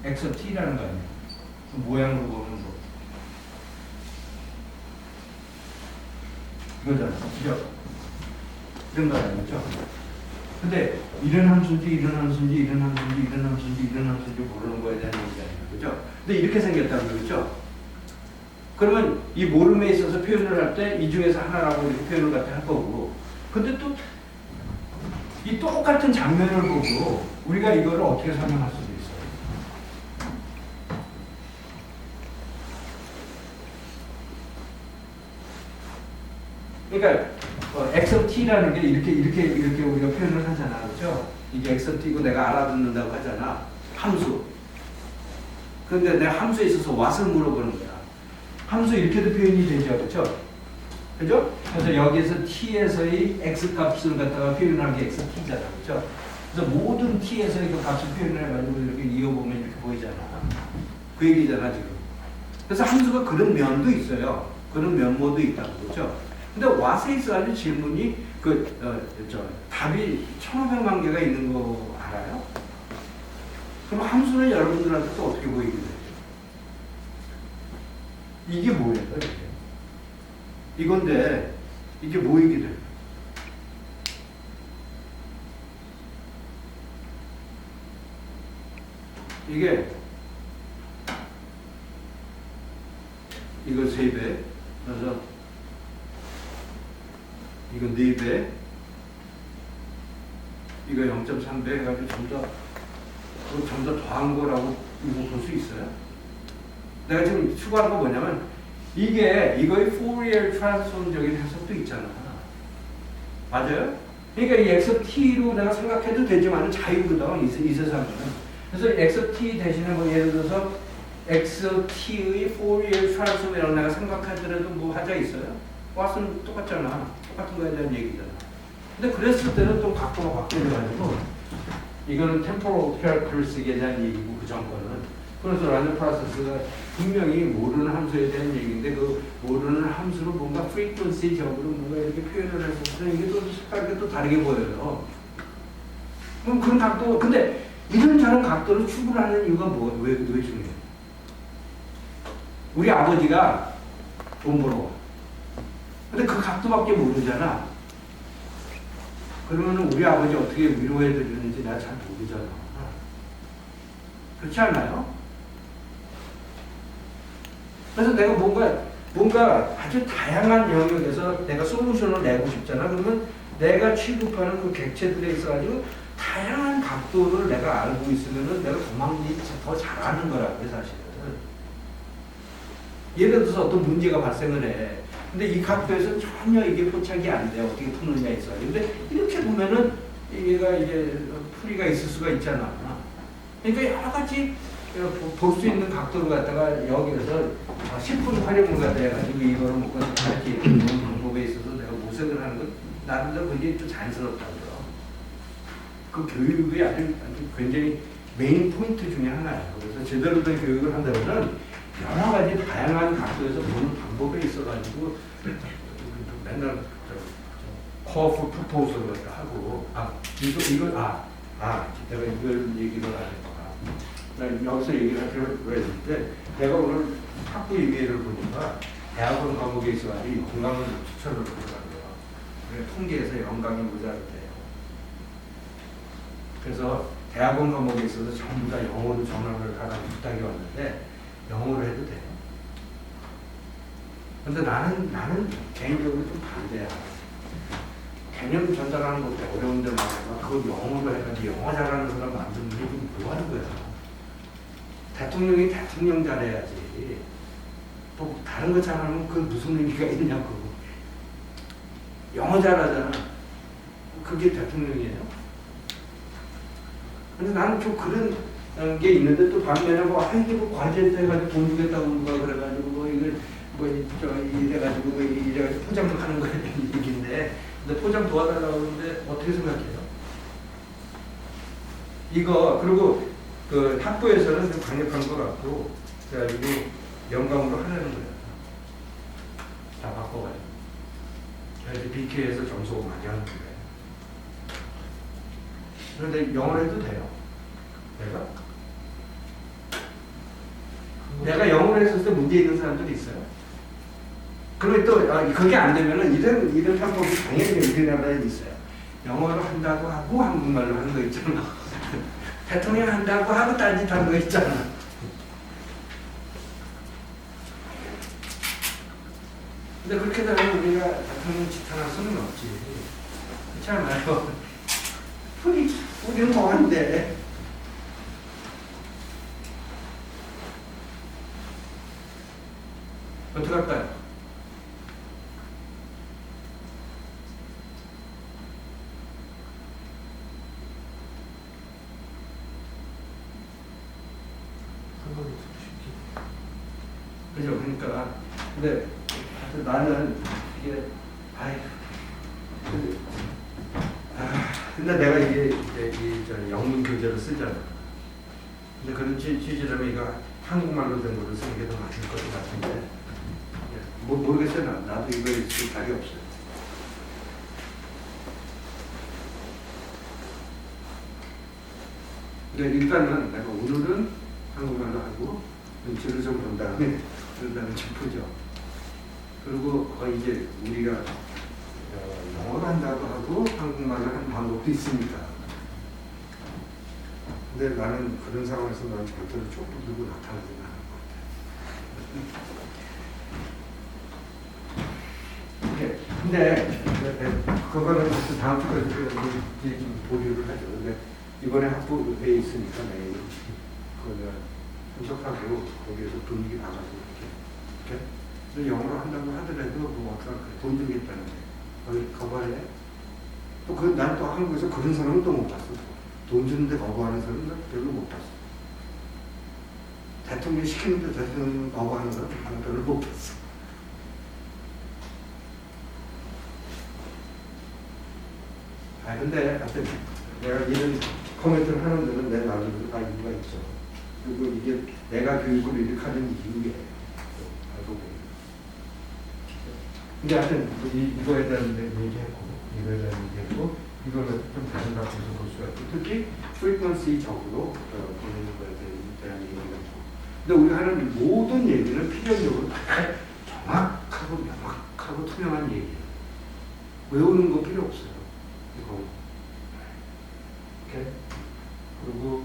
S4: xt라는 거 아니에요? 그 모양으로 보면 뭐 이거잖아요. 그죠? 이런 거 아니죠? 근데 이런 함수인지 이런 함수인지 이런 함수인지 이런 함수인지 이런 함수인지 모르는 거에 대한 얘기가 아니에요. 그죠? 근데 이렇게 생겼다는 거죠? 그러면 이 모름에 있어서 표현을 할 때 이 중에서 하나라고 이렇게 표현을 갖다 할 거고 근데 또 이 똑같은 장면을 보고 우리가 이거를 어떻게 설명할 수도 있어요. 그러니까 XT라는 게 이렇게 우리가 표현을 하잖아. 그렇죠? 이게 XT고 내가 알아듣는다고 하잖아. 함수. 그런데 내가 함수에 있어서 what을 물어보는 거야. 함수 이렇게도 표현이 되죠. 그렇죠? 그죠? 그래서 여기에서 t에서의 x 값을 갖다가 표현하는 게 xt잖아. 그렇죠? 그래서 모든 t에서 이거 값을 표현해가지고 이렇게 이어보면 이렇게 보이잖아. 그 얘기잖아 지금. 그래서 함수가 그런 면도 있어요. 그런 면모도 있다고 그렇죠. 근데 와세이스하는 질문이 답이 1,500만 개가 있는 거 알아요? 그럼 함수는 여러분들한테 또 어떻게 보이게 돼요? 이게 뭐예요? 이건데 이게 뭐이게 돼요? 이게 이거 3배, 그래서 이거 4배, 이거 0.3배 해가지고 좀 더 더한 거라고 볼 수 있어요. 내가 지금 추구하는 거 뭐냐면 이거의 포리얼 트랜스폼적인 해석도 있잖아. 맞아요? 그러니까 이 XT로 내가 생각해도 되지만 자유거든 이 세상은. 그래서 XT 대신에 뭐 예를 들어서 XT의 포리얼 트랜스폼이라고 내가 생각하더라도 뭐 하자 있어요? 왓슨 똑같잖아. 똑같은 거에 대한 얘기잖아. 근데 그랬을 때는 또 각도가 바뀌어가지고 이거는 템포럴 캐릭터리스틱에 대한 얘기고 그 정도는. 그래서 란더 프로세스가 분명히 모르는 함수에 대한 얘기인데 그 모르는 함수로 뭔가 프리퀀시적으로 뭔가 이렇게 표현을 해서 이게 또 색깔이 또 다르게 보여요. 그럼 그런 각도, 근데 이런저런 각도로 추구하는 이유가 왜 중요해요? 우리 아버지가 돈 벌어 와. 근데 그 각도밖에 모르잖아. 그러면 우리 아버지 어떻게 위로해 드리는지 내가 잘 모르잖아. 그렇지 않나요? 그래서 내가 뭔가 아주 다양한 영역에서 내가 솔루션을 내고 싶잖아. 그러면 내가 취급하는 그 객체들에 있어가지고 다양한 각도를 내가 알고 있으면은 내가 도망이 더 잘하는 거라고요, 사실은. 예를 들어서 어떤 문제가 발생을 해. 근데 이 각도에서 전혀 이게 포착이 안 돼. 어떻게 푸느냐 있어요. 근데 이렇게 보면은 얘가 이제 풀이가 있을 수가 있잖아. 그러니까 여러 가지 볼 수 있는 각도를 갖다가 여기에서 10분 활용을 갖다 해가지고 이거를 먹고 이렇게 이런 방법에 있어서 내가 모색을 하는 건 나름대로 굉장히 좀 자연스럽다고요. 그 교육이 아주 굉장히 메인 포인트 중에 하나예요. 그래서 제대로 된 교육을 한다면은 여러 가지 다양한 각도에서 보는 방법에 있어가지고 맨날 커프 프포즈를 하고 내가 이걸 얘기를 안 했구나. 나 여기서 얘기를 하려고 했는데 내가 오늘 학부 임의를 보니까 대학원 과목에 있어가지고 영광을 추천을 하더라고요. 통계에서 영광이 모자르대요. 그래서 대학원 과목에 있어서 전부 다 영어로 전화를 하라고 부탁이 왔는데 영어로 해도 돼요. 근데 나는 개인적으로 좀 반대야. 개념 전달하는 것도 어려운데 말이야. 그걸 영어로 해가지고 영어 잘하는 사람 만드는 게 뭐 하는 거야. 대통령이 대통령 잘해야지. 또 다른 거 잘하면 그 무슨 의미가 있냐고. 영어 잘하잖아. 그게 대통령이에요. 근데 나는 좀 그런 게 있는데 또 반면에 이게 과제도 해가지고 돈 주겠다고 누가 그래가지고 이래가지고 포장을 하는 거야 얘기인데, 근데 포장 도와달라고 하는데 어떻게 생각해요? 이거 그리고 그 학부에서는 좀 강력한 것 같고 그래가지고 영감으로 하려는 거야. 다 바꿔가지고. 그래서 BK에서 점수가 많이 하는 거예요. 그런데 영어로 해도 돼요. 내가 영어로 했을 때 문제 있는 사람들이 있어요. 그러면 또 그게 안 되면은 이런 방법이 당연히 우리나라에 있어요. 영어로 한다고 하고 한국말로 하는 거 있잖아. 대통령 한다고 하고 딴짓하는 거 있잖아. 근데 그렇게 되면 우리가 대통령 지탄할 수는 없지. 그렇지 않아요? 우리는 뭐한데? 어떻게 할까요? 그죠? 그러니까 근데 나는 이게
S1: 근데 내가 이게 이제 이 영문 교재를 쓰잖아. 근데 그런 취지라면 이거 한국말로 된 거를 쓰는 게 더 맞을 것 같은데. 모르겠어요. 나도 이거 쓸 답이 없어요. 근데 일단은 내가 오늘은 한국말로 하고 눈치를 좀 본 다음에 그런 다음에 짚어줘. 그리고 거의 이제 우리가 영어로 한다고 하고 한국말로 하는 방법도 있습니다. 근데 나는 그런 상황에서 나는 절대로 쫓고 들고 나타나지 않을 것 같아. 근데 그거는 다음 주까지 보류를 하죠. 근데 이번에 학부회에 있으니까 내일 그거 분석하고 거기에서 분위기 봐가지고 이렇게 근데 영어로 한다고 하더라도 뭐 어떡할 거야. 돈 주겠다는데 거기 거부할래? 또 난 또 한국에서 그런 사람은 또 못 봤어. 돈 주는데 거부하는 사람은 별로 못 봤어. 대통령 시키는데 대통령 거부하는 사람은 별로 못 봤어. 근데 하여튼 내가 이런 코멘트를 하는 데는 내 나름대로 다 이유가 있죠. 그리고 이게 내가 교육을 이렇게 하는 이유에 알고 보니. 근데 하여튼 이거에 대한 얘기했고, 이거에 대한 얘기했고, 이거는 좀 다른 각도에서 볼 수가 있고, 특히 frequency적으로 보는 거에 대한 얘기가 있고. 근데 우리가 하는 모든 얘기는 필연적으로 다 정확하고 명확하고 투명한 얘기예요. 외우는 거 필요 없어요. 이거. 오케이? 그리고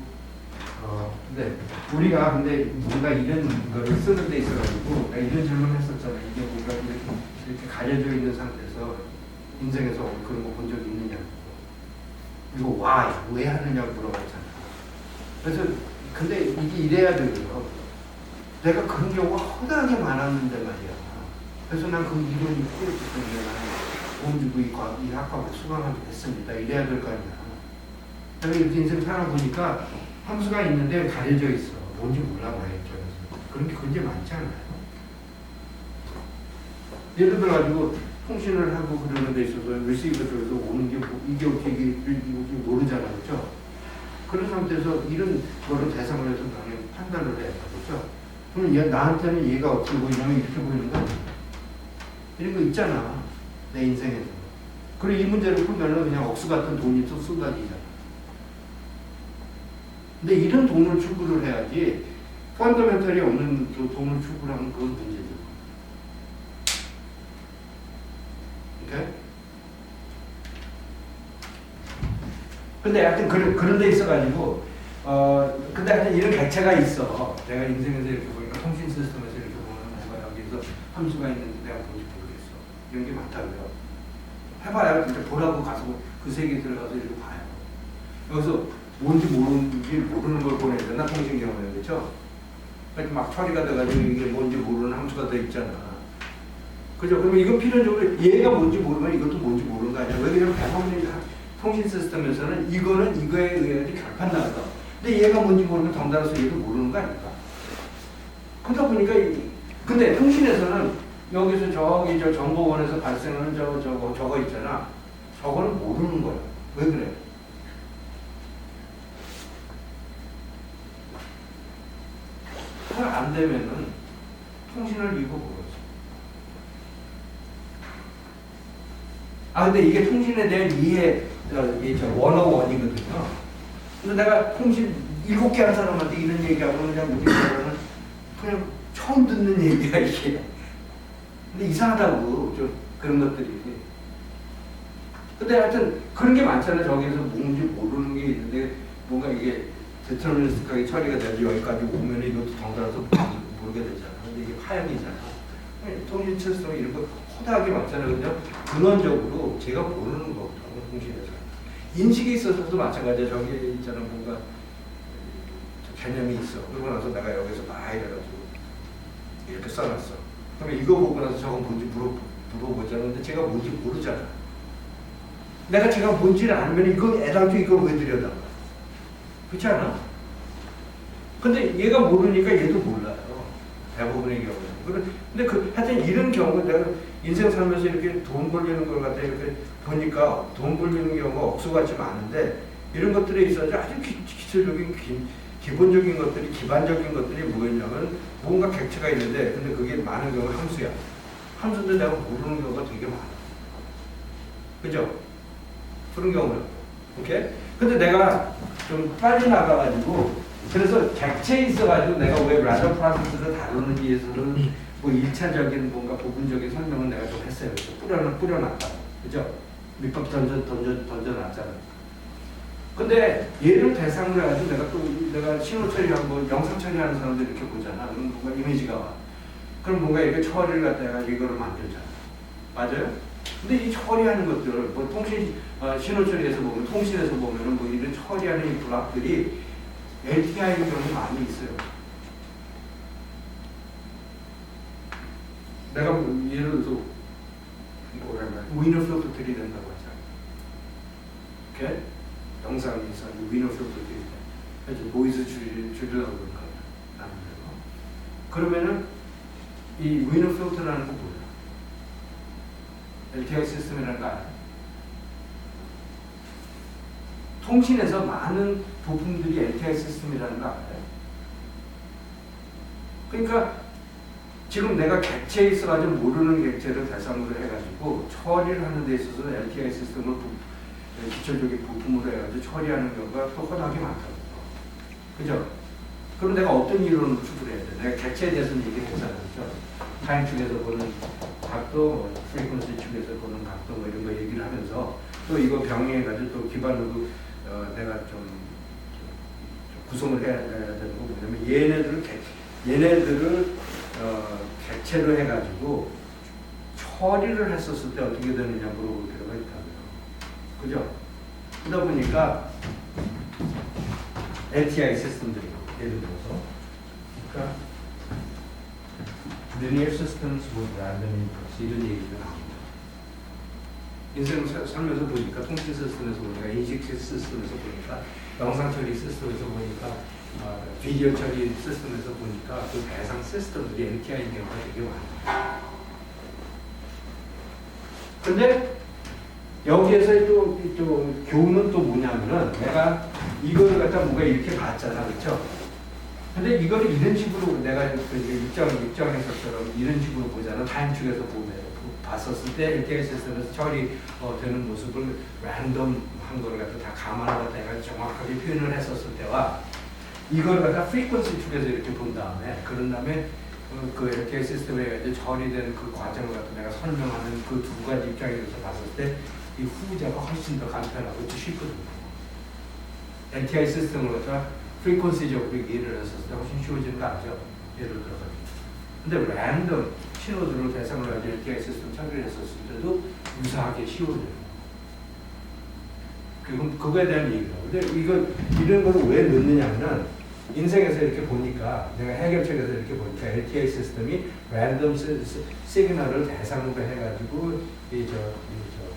S1: 근데 우리가 근데 뭔가 이런 거를 쓰는 데 있어가지고 내가 이런 질문을 했었잖아. 이게 뭔가 이렇게 가려져 있는 상태에서 인생에서 그런 거 본 적이 있느냐고. 이거 왜 하느냐고 물어봤잖아. 그래서 근데 이게 이래야 되고요. 내가 그런 경우가 허다하게 많았는데 말이야. 그래서 난 그 이론이 필요했기 때문에 돈 주고 이 학과를 수강하게 됐습니다. 이래야 될 거 아니야. 내가 이렇게 인생 살아보니까 함수가 있는데 가려져 있어. 뭔지 몰라, 나의 입장에서. 그런 게 굉장히 많지 않아요. 예를 들어가지고 통신을 하고 그러는 데 있어서 리시버 쪽에서 오는 게 이게 어떻게 모르잖아, 그렇죠? 그런 상태에서 이런 거를 대상으로 해서 나는 판단을 해야 그렇죠? 그럼 나한테는 얘가 어떻게 보이냐면 이렇게 보이는 거 이런 거 있잖아, 내 인생에서. 그리고 이 문제를 풀면 그냥 억수 같은 돈이 또 쏟아지잖아. 근데 이런 돈을 추구를 해야지 펀더멘털이 없는 돈을 추구하는 그건 문제죠. 오케이? 근데 하여튼 그런 데 있어가지고 근데 하여튼 이런 객체가 있어. 내가 인생에서 이렇게 보니까 통신 시스템에서 이렇게 보면 뭔가 여기서 함수가 있는데 내가 뭔지 모르겠어. 이런 게 많다고요. 해봐요. 진짜 보라고 가서 그 세계에 들어가서 이렇게 봐요. 여기서 뭔지 모르는 걸 보내야 되나, 통신 경우에. 그렇죠? 막 처리가 돼가지고 이게 뭔지 모르는 함수가 더 있잖아. 그죠? 그러면 이건 필연적으로 얘가 뭔지 모르면 이것도 뭔지 모르는 거 아니야. 왜 그러냐면 대부분의 통신 시스템에서는 이거는 이거에 의해 결판 나거든. 근데 얘가 뭔지 모르면 덩달아서 얘도 모르는 거 아닐까? 그러다 보니까 근데 통신에서는 여기서 저기 저 정보원에서 발생하는 저거 있잖아. 저거는 모르는 거야. 왜 그래? 그걸 안 되면은 통신을 잃어버렸어. 근데 이게 통신에 대한 이해, 원어원이거든요. 근데 내가 통신 7개 한 사람한테 이런 얘기하고 그냥 우리나라는 그냥 처음 듣는 얘기야, 이게. 근데 이상하다고, 좀 그런 것들이. 근데 하여튼 그런 게 많잖아요. 저기서 뭔지 모르는 게 있는데 뭔가 이게 디터미니스틱하게 처리가 돼서 여기까지 오면 이것도 덩달아서 모르게 되잖아. 근데 이게 파형이잖아. 통신 시스템 이런 거 허다하게 많잖아요. 그냥 근원적으로 제가 모르는 거거든요. 통신에서. 인식이 있어서도 마찬가지야. 저기 있잖아. 뭔가 개념이 있어. 그러고 나서 내가 여기서 막 이래가지고 이렇게 써놨어. 그러면 이거 보고 나서 저건 뭔지 물어보잖아. 근데 제가 뭔지 모르잖아. 내가 제가 뭔지를 알면 애당초 이걸 왜 들여다봐. 그렇지 않아? 근데 얘가 모르니까 얘도 몰라요. 대부분의 경우는.
S4: 근데 하여튼 이런 경우 내가 인생 살면서 이렇게 돈 벌리는 걸 갖다 이렇게 보니까 돈 벌리는 경우가 억수같이 많은데 이런 것들에 있어서 아주 기초적인 기본적인 것들이 기반적인 것들이 뭐였냐면 뭔가 객체가 있는데 근데 그게 많은 경우 함수야. 함수인데 내가 모르는 경우가 되게 많아. 그죠? 그런 경우는 오케이? 근데 내가 좀 빨리 나가가지고 그래서 객체에 있어가지고 내가 왜 라저 프로세스를 다루는지에서는 뭐 1차적인 뭔가 부분적인 설명은 내가 좀 했어요. 그래서 뿌려놨다. 그죠? 밑밥 던져놨잖아. 근데 얘를 대상으로 해가지고 내가 신호 처리하고 뭐 영상 처리하는 사람들 이렇게 보잖아. 그럼 뭔가 이미지가 와. 그럼 뭔가 이렇게 처리를 갖다 해가지고 이거를 만들잖아. 맞아요? 근데 이 처리하는 것들, 뭐 신호 처리에서 보면, 통신에서 보면은 뭐 이런 처리하는 이 블록들이 LTI인 경우 많이 있어요. 내가 예를 들어서 위너 필터 들이댄다고 하잖아. 오케이? 영상이 있어. 위너 필터 들이대. 보이스 줄이려고 그럴까? 그러면은 이 위너 필터라는 거 뭐야? LTI 시스템이라는 거 알아요? 통신에서 많은 부품들이 LTI 시스템이라는 거 알아요? 그러니까 지금 내가 객체에 있어가지고 모르는 객체를 대상으로 해가지고 처리를 하는 데 있어서 LTI 시스템을 기초적인 부품으로 해가지고 처리하는 경우가 또 워낙에 많다고요. 그죠? 그럼 내가 어떤 이론을 추구해야 돼? 내가 객체에 대해서는 얘기를 했잖아요. 그죠? 타임 축에서 보는 각도, 프리퀀시 축에서 보는 각도 뭐 이런 거 얘기를 하면서 또 이거 병행해가지고 또 기반으로 내가 좀 구성을 해야 되는 거 뭐냐면 얘네들을 객체로 해가지고 처리를 했었을 때 어떻게 되느냐 물어볼 필요가 있다고요. 그죠? 그러다 보니까 LTI 시스템들이 예를 들어서 그러니까 linear systems with random inputs 이런 얘기가 나옵니다. 인생 살면서 보니까 통신 시스템에서 보니까 인식 시스템에서 보니까 영상 처리 시스템에서 보니까 비디오 처리 시스템에서 보니까 그 대상 시스템들이 LTI인 경우가 되게 많아요. 근데 여기에서 또 교훈은 또 뭐냐면은 내가 이걸 갖다 뭔가 이렇게 봤잖아. 그렇죠? 근데 이거를 이런 식으로 내가 입장에서처럼 이런 식으로 보잖아. 타임 축에서 봤었을 때 LTI 시스템에서 처리되는 모습을 랜덤한 거를 갖다 다 감안을 갖다 내가 정확하게 표현을 했었을 때와 이걸 갖다 프리퀀시 축에서 이렇게 본 다음에 그런 다음에 그 LTI 시스템에 이제 처리되는 그 과정을 갖다 내가 설명하는 그 두 가지 입장에서 봤을 때 이 후자가 훨씬 더 간편하고 쉽거든요. LTI 시스템을 갖다 프리퀀시적으로 이해를 했었을 때 훨씬 쉬워지는 거 알죠? 예를 들어서. 근데 랜덤 신호들을 대상으로 가지고 LTI 시스템 처리를 했었을 때도 유사하게 쉬워져요. 그거에 대한 얘기예요. 근데 이런 걸 왜 넣느냐면 인생에서 이렇게 보니까 내가 해결책에서 이렇게 보니까 LTI 시스템이 랜덤 시그널을 대상으로 해가지고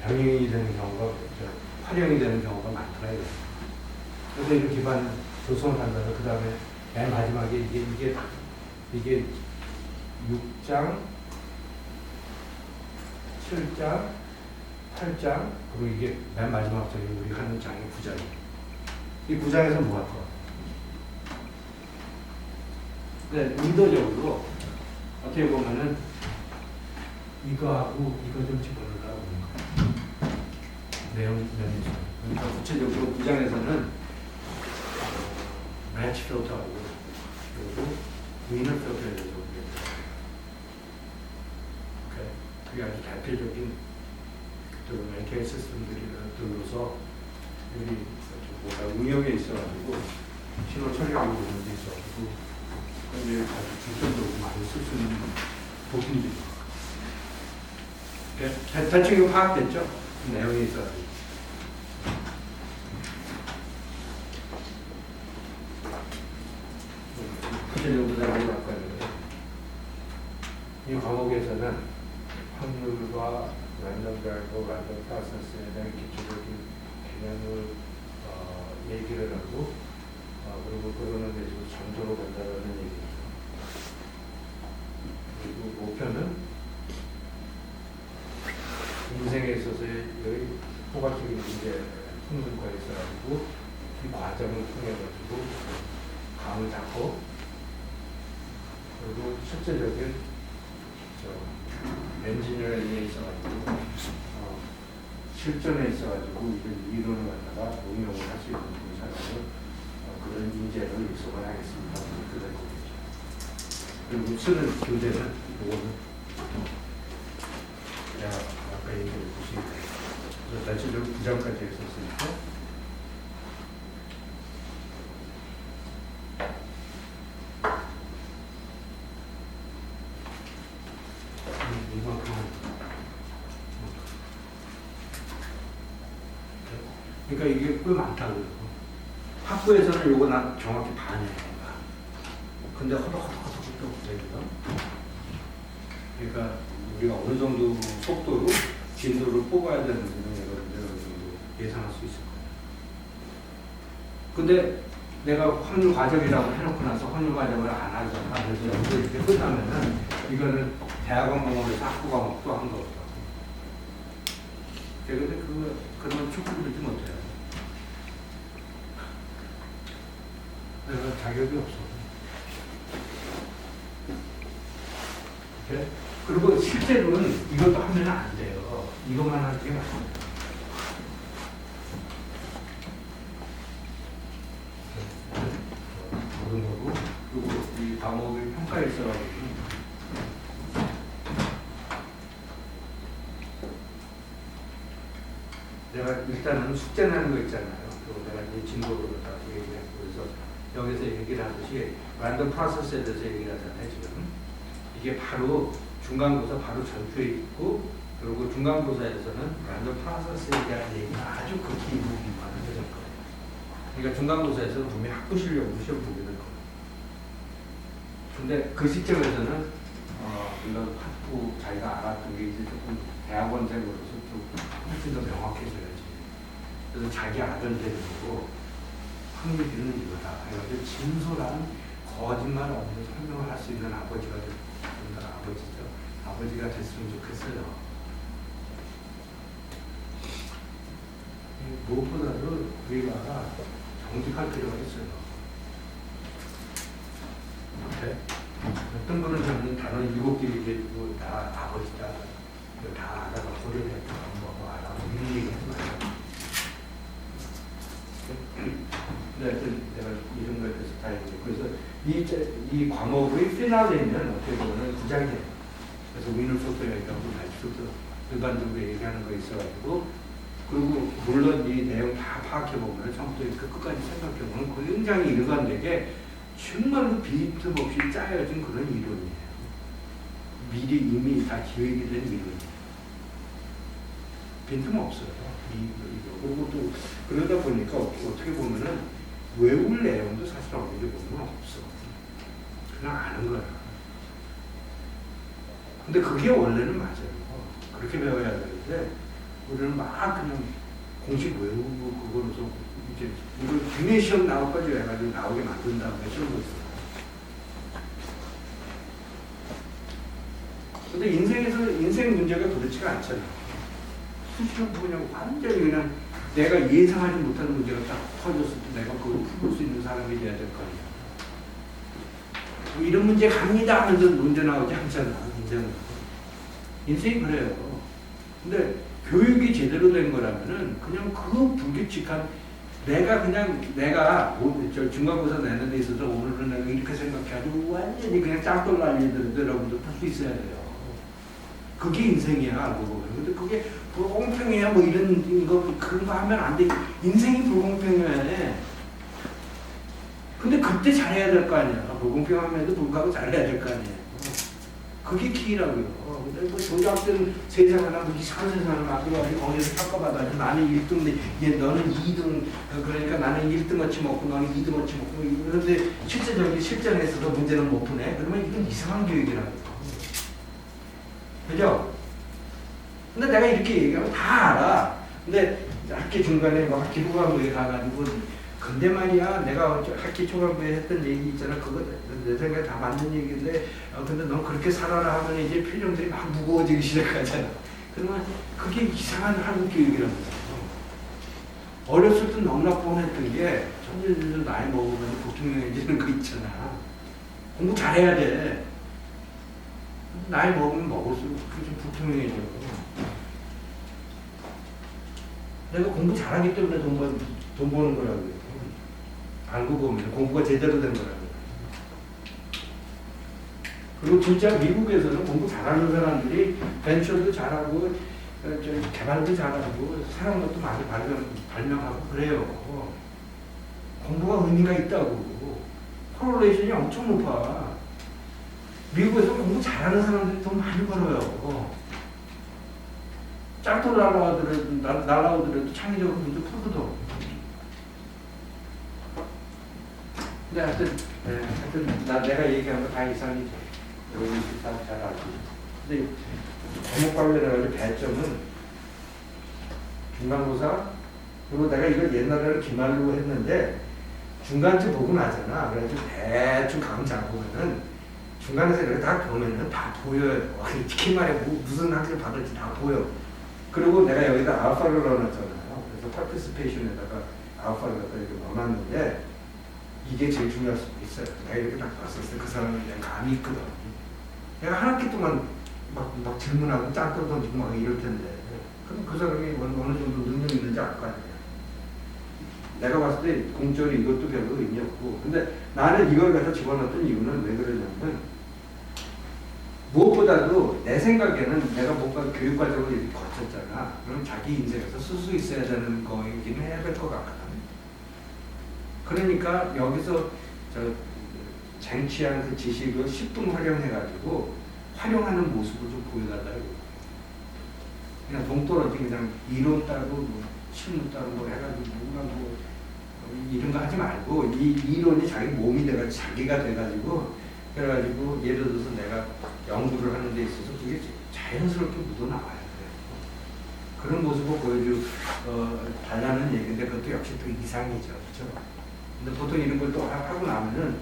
S4: 병행이 되는 경우가 활용이 되는 경우가 많더라고요. 그래서 이런 기반 조성을 한다면 그 다음에 맨 마지막에 이게 6장, 7장, 8장 그리고 이게 맨 마지막 저기 우리 하는 장의 9장이에요. 이 9장에서 뭐 할 거야? 네, 의도적으로 어떻게 보면은 이거하고 이거 좀 집어넣으라고 하는 거예요. 내용이죠. 그러니까 구체적으로 9장에서는 매치 필터하고 그리고 위너 필터에 대해서 그게 아주 대표적인 LTI 시스템들로서 우리 응용에 있어가지고 신호 처리하는 부분도 있어가지고 이제 아주 중점적으로 많이 쓸 수 있는 부분들이 대충 이거 파악됐죠? 내용이 있어가지고 구체적으로 내용을 바꿔야 되는데 이 과목에서는 확률과 랜덤 베리어블, 랜덤 프로세스에 대한 기초적인 개념을 얘기를 하고 그리고 그거는 계속 점도로 간다는 얘기죠. 그리고 과정을 통해 가지고 감을 잡고 그리고 실제적인 엔지니어링에 있어가지고 실전에 있어가지고 이론을 갖다가 응용을 할 수 있는 분사라고 그런 인재를 육성을 하겠습니다. 그런 거죠. 그리고 쓰는 교재는 이거는 제가 아까 얘기해 보시니까 그래서 대체적으로 부장까지 했었으니까 그러니까 이게 꽤 많다고요. 학부에서는 요거 난 정확히 반이에요. 근데 허덕허덕허덕도 없어요. 그러니까 우리가 어느 정도 속도로 진도를 뽑아야 되는 여러분들 어느 정도 예상할 수 있을 거예요. 근데 내가 확률 과정이라고 해놓고 나서 확률 과정을 안 하잖아. 그래서 여기서 이렇게 끝나면은 이거는 대학원 과목에서 학부 과목도 한 거고. 근데 그러면 축구를 좀 못해요. 내가 자격이 없어. 그래? 그리고 실제로는 이것도 하면 안 돼요. 이것만 하는 게 맞습니다. 모든 거고, 그리고 이 과목의 평가에 있어가지고 내가 일단은 숙제 내는 거 있잖아요. 그리고 내가 이제 진도를 갖다가 얘기했고, 그래서 여기서 얘기를 하듯이 랜덤 프로세스에 대해서 얘기를 하잖아요, 지금. 이게 바로 중간고사 바로 전투에 있고, 그리고 중간고사에서는 랜덤 프로세스에 대한 얘기가 아주 극히 일부분만 해줄 거예요. 그러니까 중간고사에서는 분명히 학부 실력으로 시험 보게 될 거예요. 근데 그 시점에서는 물론 학부 자기가 알았던 게 이제 조금 대학원생으로서 좀 훨씬 더 명확해져야지. 그래서 자기 알던 대로 확률비는 이거다. 그래서 진솔한 거짓말 없는 설명을 할 수 있는 아버지가 된다. 아버지죠. 아버지가 됐으면 좋겠어요. 무엇보다도 우리가 정직할 필요가 있어요. 네? 어떤 분은 저는 단어 7개 얘기해주고 다 아버지다. 다 알아가 고려를 했다. 뭐 알아가 이런 얘기 하지 마요. 네, 내가 이런 거에 대해서 다 얘기해. 그래서 이 과목의 피날레는 어떻게 보면 9장이에요. 그래서 위너 소프트웨어 얘기하고 말투도 일반적으로 얘기하는 거 있어가지고, 그리고 물론 이 내용 다 파악해보면 처음부터 끝까지 생각해보면 굉장히 일관되게 정말로 빈틈없이 짜여진 그런 이론이에요. 미리 이미 다 기획이 된 이론이에요. 빈틈없어요. 그리고 또 그러다 보니까 어떻게 보면은 외울 내용도 사실 어떻게 보면 없어. 그냥 아는 거야. 근데 그게 원래는 맞아요. 그렇게 배워야 되는데 우리는 막 그냥 공식 외우고 그거로서 이제 이걸 중요 시험 나올까지 해가지고 나오게 만든 다음에 시험 보였어요. 근데 인생 문제가 그렇지가 않잖아요. 수시로 그냥 완전히 그냥 내가 예상하지 못하는 문제가 딱 터졌을 때 내가 그걸 풀 수 있는 사람이 돼야 될 거 아니야. 뭐 이런 문제 갑니다 하면서 문제 나오지 않잖아. 인생이 그래요. 근데 교육이 제대로 된 거라면은 그냥 그 불규칙한 내가 중간고사 내는 데 있어서 오늘은 내가 이렇게 생각해가지고 완전히 그냥 짱돌 날리는 여러분들 풀 수 있어야 돼요. 그게 인생이야, 알고 보면. 근데 그게 불공평해야 뭐 그런 거 하면 안 돼. 인생이 불공평해. 근데 그때 잘해야 될 거 아니야. 불공평함에도 불구하고 잘해야 될 거 아니에요. 그게 키라고요. 근데 뭐 조작된 세상을 하고 이상한 세상을 만들어가지고 거기서 평가받아가지고 나는 1등, 너는 2등, 그러니까 나는 1등어치 먹고 너는 2등어치 먹고 그런데 실전에서도 문제는 못 푸네. 그러면 이건 이상한 교육이라고요. 그죠? 근데 내가 이렇게 얘기하면 다 알아. 근데 학기 중간에 뭐 학기 후반부에 가가지고 근데 말이야 내가 학기 초반부에 했던 얘기 있잖아. 그거 내 생각에 다 맞는 얘기인데 근데 넌 그렇게 살아라 하면 이제 표정들이 막 무거워지기 시작하잖아. 그러면 그게 이상한 한국 교육이라는 거죠. 어렸을 때 너무나 뻔했던 게 천재들 나이 먹으면 보통령해지는 거 있잖아. 공부 잘해야 돼. 나이 먹으면 먹을수록 그게 좀 보통령해져. 내가 공부 잘하기 때문에 돈 버는 거라고요. 알고 보면 공부가 제대로 된 거라고요. 그리고 진짜 미국에서는 공부 잘하는 사람들이 벤처도 잘하고 개발도 잘하고 새로운 것도 많이 발명하고 그래요. 공부가 의미가 있다고. 코롤레이션이 엄청 높아. 미국에서 공부 잘하는 사람들이 돈 많이 벌어요. 짱돌 날라오더라도 창의적으로 문제 풀거든. 근데 하여튼 내가 얘기한 거 다 이상이죠. 여러분이 잘 알고. 근데 과목 관련해가지고 배점은 중간고사, 그리고 내가 이걸 옛날에는 기말로 했는데 중간쯤 보고 나잖아. 그래가지고 대충 감 잡으면은 중간에서 이렇게 다 보면은 다 보여요. 특히 말해 무슨 학생 받을지 다 보여. 그리고 내가 여기다 알파를 넣어놨잖아요. 그래서 파티시페이션에다가 알파를 갖다 이렇게 넣어놨는데 이게 제일 중요할 수도 있어요. 내가 이렇게 딱 봤을 때 그 사람은 그냥 감이 있거든. 내가 한 학기 동안 막 질문하고 짱돌 던지고 막 이럴 텐데 그럼 그 사람이 어느 정도 능력이 있는지 알 거 아니에요. 내가 봤을 때 공적으로 이것도 별로 의미 없고, 근데 나는 이걸 갖다 집어넣었던 이유는 왜 그러냐면 무엇보다도 내 생각에는 내가 뭔가 교육과정을 이렇게 거쳤잖아. 그럼 자기 인생에서 쓸 수 있어야 되는 거이기는 해야 될 것 같거든. 그러니까 여기서 쟁취한 그 지식을 10분 활용해가지고 활용하는 모습을 좀 보여달라고. 그냥 동떨어지 그냥 이론 따고 뭐 실무 따고 뭐 해가지고 뭐 이런 거 하지 말고 이 이론이 자기 몸이 돼가지고 자기가 돼가지고 그래가지고 예를 들어서 내가 연구를 하는 데 있어서 그게 자연스럽게 묻어나와야 돼. 그런 모습을 달라는 얘기인데 그것도 역시 또 이상이죠. 그렇죠? 근데 보통 이런 걸 또 하고 나면은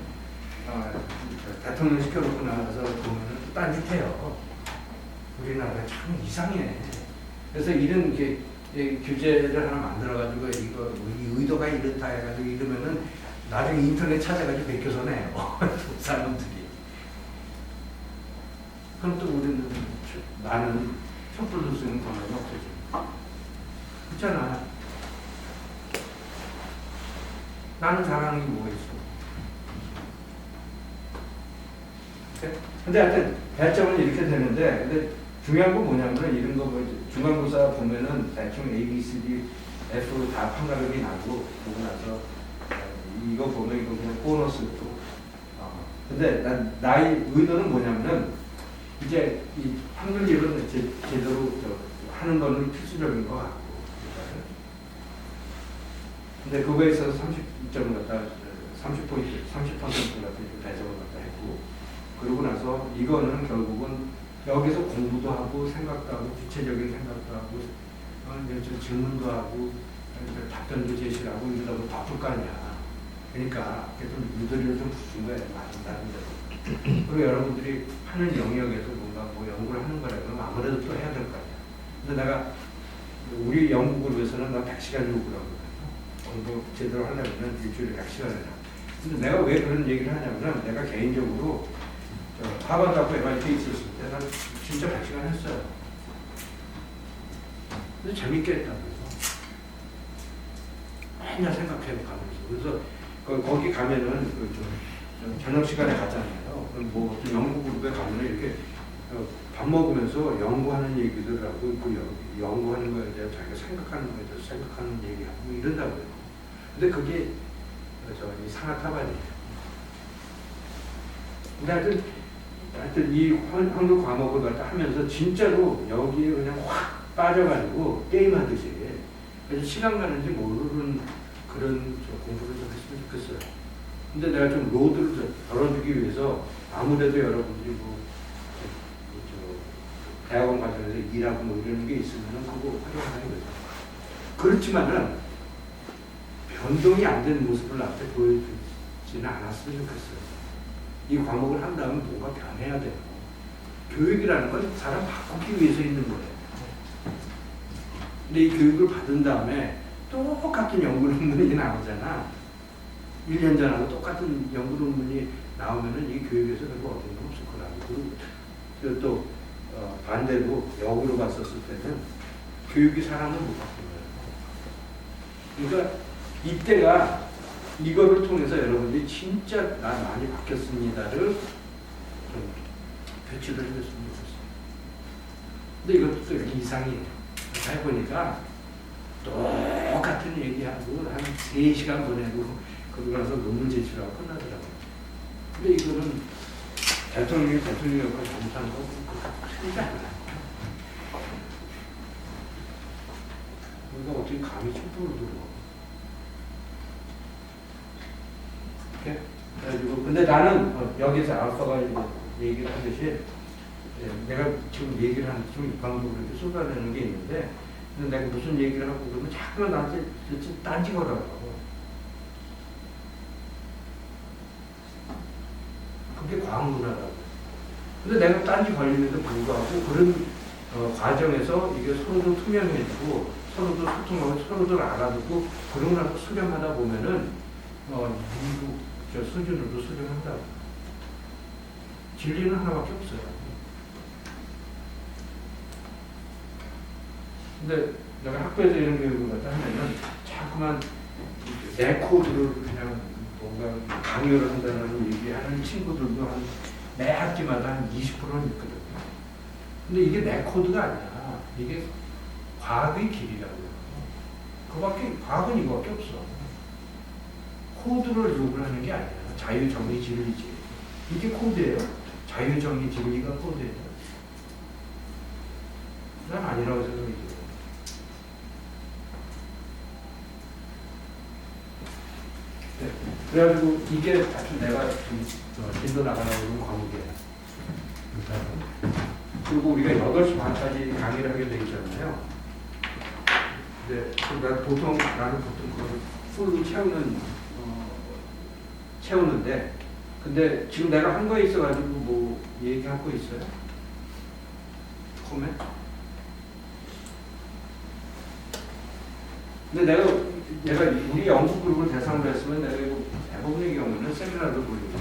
S4: 대통령 시켜놓고 나서 보면은 또 딴짓해요. 우리나라 참 이상해. 그래서 이런 규제를 하나 만들어가지고 이거 우리 의도가 이렇다 해가지고 이러면은 나중에 인터넷 찾아가지고 베껴서 내요. 사람들이. 그럼 또 우리는 나는 촛불도 쓰는 권한이 없어져. 그렇잖아. 나는 잘하는 게 뭐가 있어? 근데 하여튼 배점은 이렇게 되는데, 근데 중요한 건 뭐냐면 이런 거 뭐 중간고사 보면은 대충 A, B, C, D, F 다 판가름이 나고 보고 나서 이거 보면 이거 그냥 보너스고. 근데 나의 의도는 뭐냐면은 이제 이 한글 이론 제대로 하는 거는 필수적인 것 같고. 근데 그거에 있어서 30점을 갖다 30%, 30%를 갖다 배정을 갖다 했고, 그러고 나서 이거는 결국은 여기서 공부도 하고 생각도 하고 구체적인 생각도 하고 질문도 하고 답변도 제시를 하고 이러다 보면 바쁠 거 아니야. 그러니까 좀 유도리를 좀 붙인 거예요. 맞다는 대로. 그리고 여러분들이 하는 영역에서 뭔가 뭐 연구를 하는 거라면 아무래도 또 해야 될 거 아니야. 근데 내가 우리 연구를 위해서는 나 100시간 요구라고. 공부 제대로 하려면 일주일에 100시간을 해. 근데 내가 왜 그런 얘기를 하냐면 내가 개인적으로 하버드하고 MIT에 있었을 때 난 진짜 100시간 했어요. 근데 재밌게 했다고 해서 맨날 생각해가면서 그래서 거기 가면은 저녁 시간에 가잖아요. 그럼 뭐 어떤 연구 그룹에 가면 이렇게 밥 먹으면서 연구하는 얘기들 하고 그 연구하는 거에 대해 자기가 생각하는 거에 대해서 생각하는 얘기하고 이런다고요. 근데 그게 이 상하타반이에요. 근데 하여튼 이 한글 과목을 갖다 하면서 진짜로 여기에 그냥 확 빠져가지고 게임하듯이 그래서 시간 가는지 모르는 그런 공부를 좀 했으면 좋겠어요. 근데 내가 좀 로드를 덜어주기 위해서 아무래도 여러분들이 대학원 과정에서 일하고 뭐 이런 게 있으면 그거 활용하는 거죠. 그렇지만은 변동이 안 된 모습을 나한테 보여주지는 않았으면 좋겠어요. 이 과목을 한 다음에 뭔가 변해야 돼요. 교육이라는 건 사람 바꾸기 위해서 있는 거예요. 근데 이 교육을 받은 다음에 똑같은 연구 논문이 나오잖아. 1년 전하고 똑같은 연구 논문이 나오면은 이 교육에서 별로 어려움 없을 거라고. 그리고 또 반대로 역으로 봤었을 때는 교육이 사람을 못 바꾸는 거예요. 그러니까 이때가 이거를 통해서 여러분들이 진짜 나 많이 바뀌었습니다를 좀 표출을 해줬으면 좋겠어요. 근데 이것도 또 이렇게 이상이에요. 해보니까 똑같은 얘기하고 한 3시간 보내고 그러고 나서 논문 제출하고 끝나더라고요. 근데 이거는 대통령이 대통령 역할 잘못한 거 틀리지 않아요. 그러니까 어떻게 감히 촛불을 들어. 이렇게? 그래가지고 근데 나는 여기서 알파가 얘기를 하듯이 내가 지금 얘기를 하는 좀 방법으로 이렇게 쏟아내는 게 있는데 근데 내가 무슨 얘기를 하고 그러면 자꾸만 나한테 딴지거라고. 그게 과학문화라고. 근데 내가 딴지 걸리는데 불구하고 그런 과정에서 이게 서로도 투명해지고 서로도 소통하고 서로도 알아듣고 그러고 나서 수렴하다 보면은 미국 저 수준으로도 수렴한다고. 진리는 하나밖에 없어요. 근데 내가 학교에서 이런 교육을 갖다 하면은 자꾸만 내 코드를 그냥 뭔가 강요를 한다는 얘기하는 친구들도 매 학기마다 한 20%는 있거든요. 근데 이게 내 코드가 아니야. 이게 과학의 길이라고요. 그밖에 과학은 이거밖에 없어. 코드를 요구하는 게 아니야. 자유, 정의, 진리지. 이게 코드예요. 자유, 정의, 진리가 코드예요. 난 아니라고 생각해요. 네. 그래가지고 이게 아주 내가 좀 인도 나가는 과목이에요. 그리고 우리가 8시 반까지 강의를 하게 돼 있잖아요. 근데 나는 보통 그걸 풀로 채우는데 근데 지금 내가 한 거 있어가지고 뭐 얘기할 거 있어요? 코멘? 근데 내가 우리 연구 그룹을 대상으로 했으면 내가 이거 대부분의 경우는 세미나를 보여드립니다.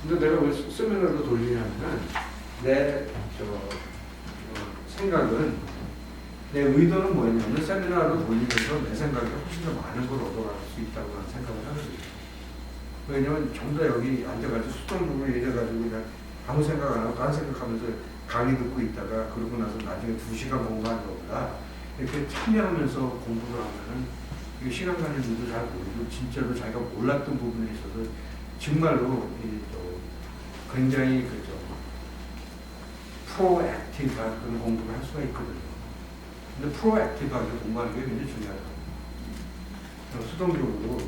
S4: 근데 내가 왜 세미나를 돌리냐면 내 생각은 내 의도는 뭐였냐면 세미나를 돌리면서 내 생각에 훨씬 더 많은 걸 얻어갈 수 있다고 하는 생각을 하거든요. 왜냐면 전부 다 여기 앉아가지고 수동적으로 얘기해가지고 그냥 아무 생각 안 하고 딴 생각하면서 강의 듣고 있다가 그러고 나서 나중에 2시간 공부하는 것보다 이렇게 참여하면서 공부를 하면은 이게 시간 가는 줄도 잘 모르고 진짜로 자기가 몰랐던 부분에 있어서 정말로 굉장히 프로액티브한 그런 공부를 할 수가 있거든요. 근데 프로액티브하게 공부하는 게 굉장히 중요하다고. 수동적으로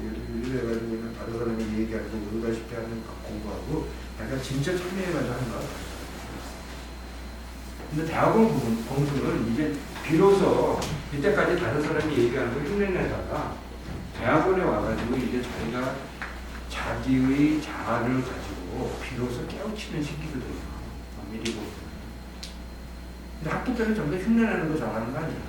S4: 일해가지고 그냥 다른 사람이 얘기하고 의가쉽게 하는 공부하고 약간 진짜 참여해가지고 하는 거. 근데 대학원 공부는 이제 비로소 이때까지 다른 사람이 얘기하는 걸 흉내내다가 대학원에 와가지고 이제 자기가 자기의 자아를 가지고 비로소 깨우치는 시기거든요. 미리 보면. 근데 학교 때는 전부 다 흉내내는 거 잘하는 거 아니야.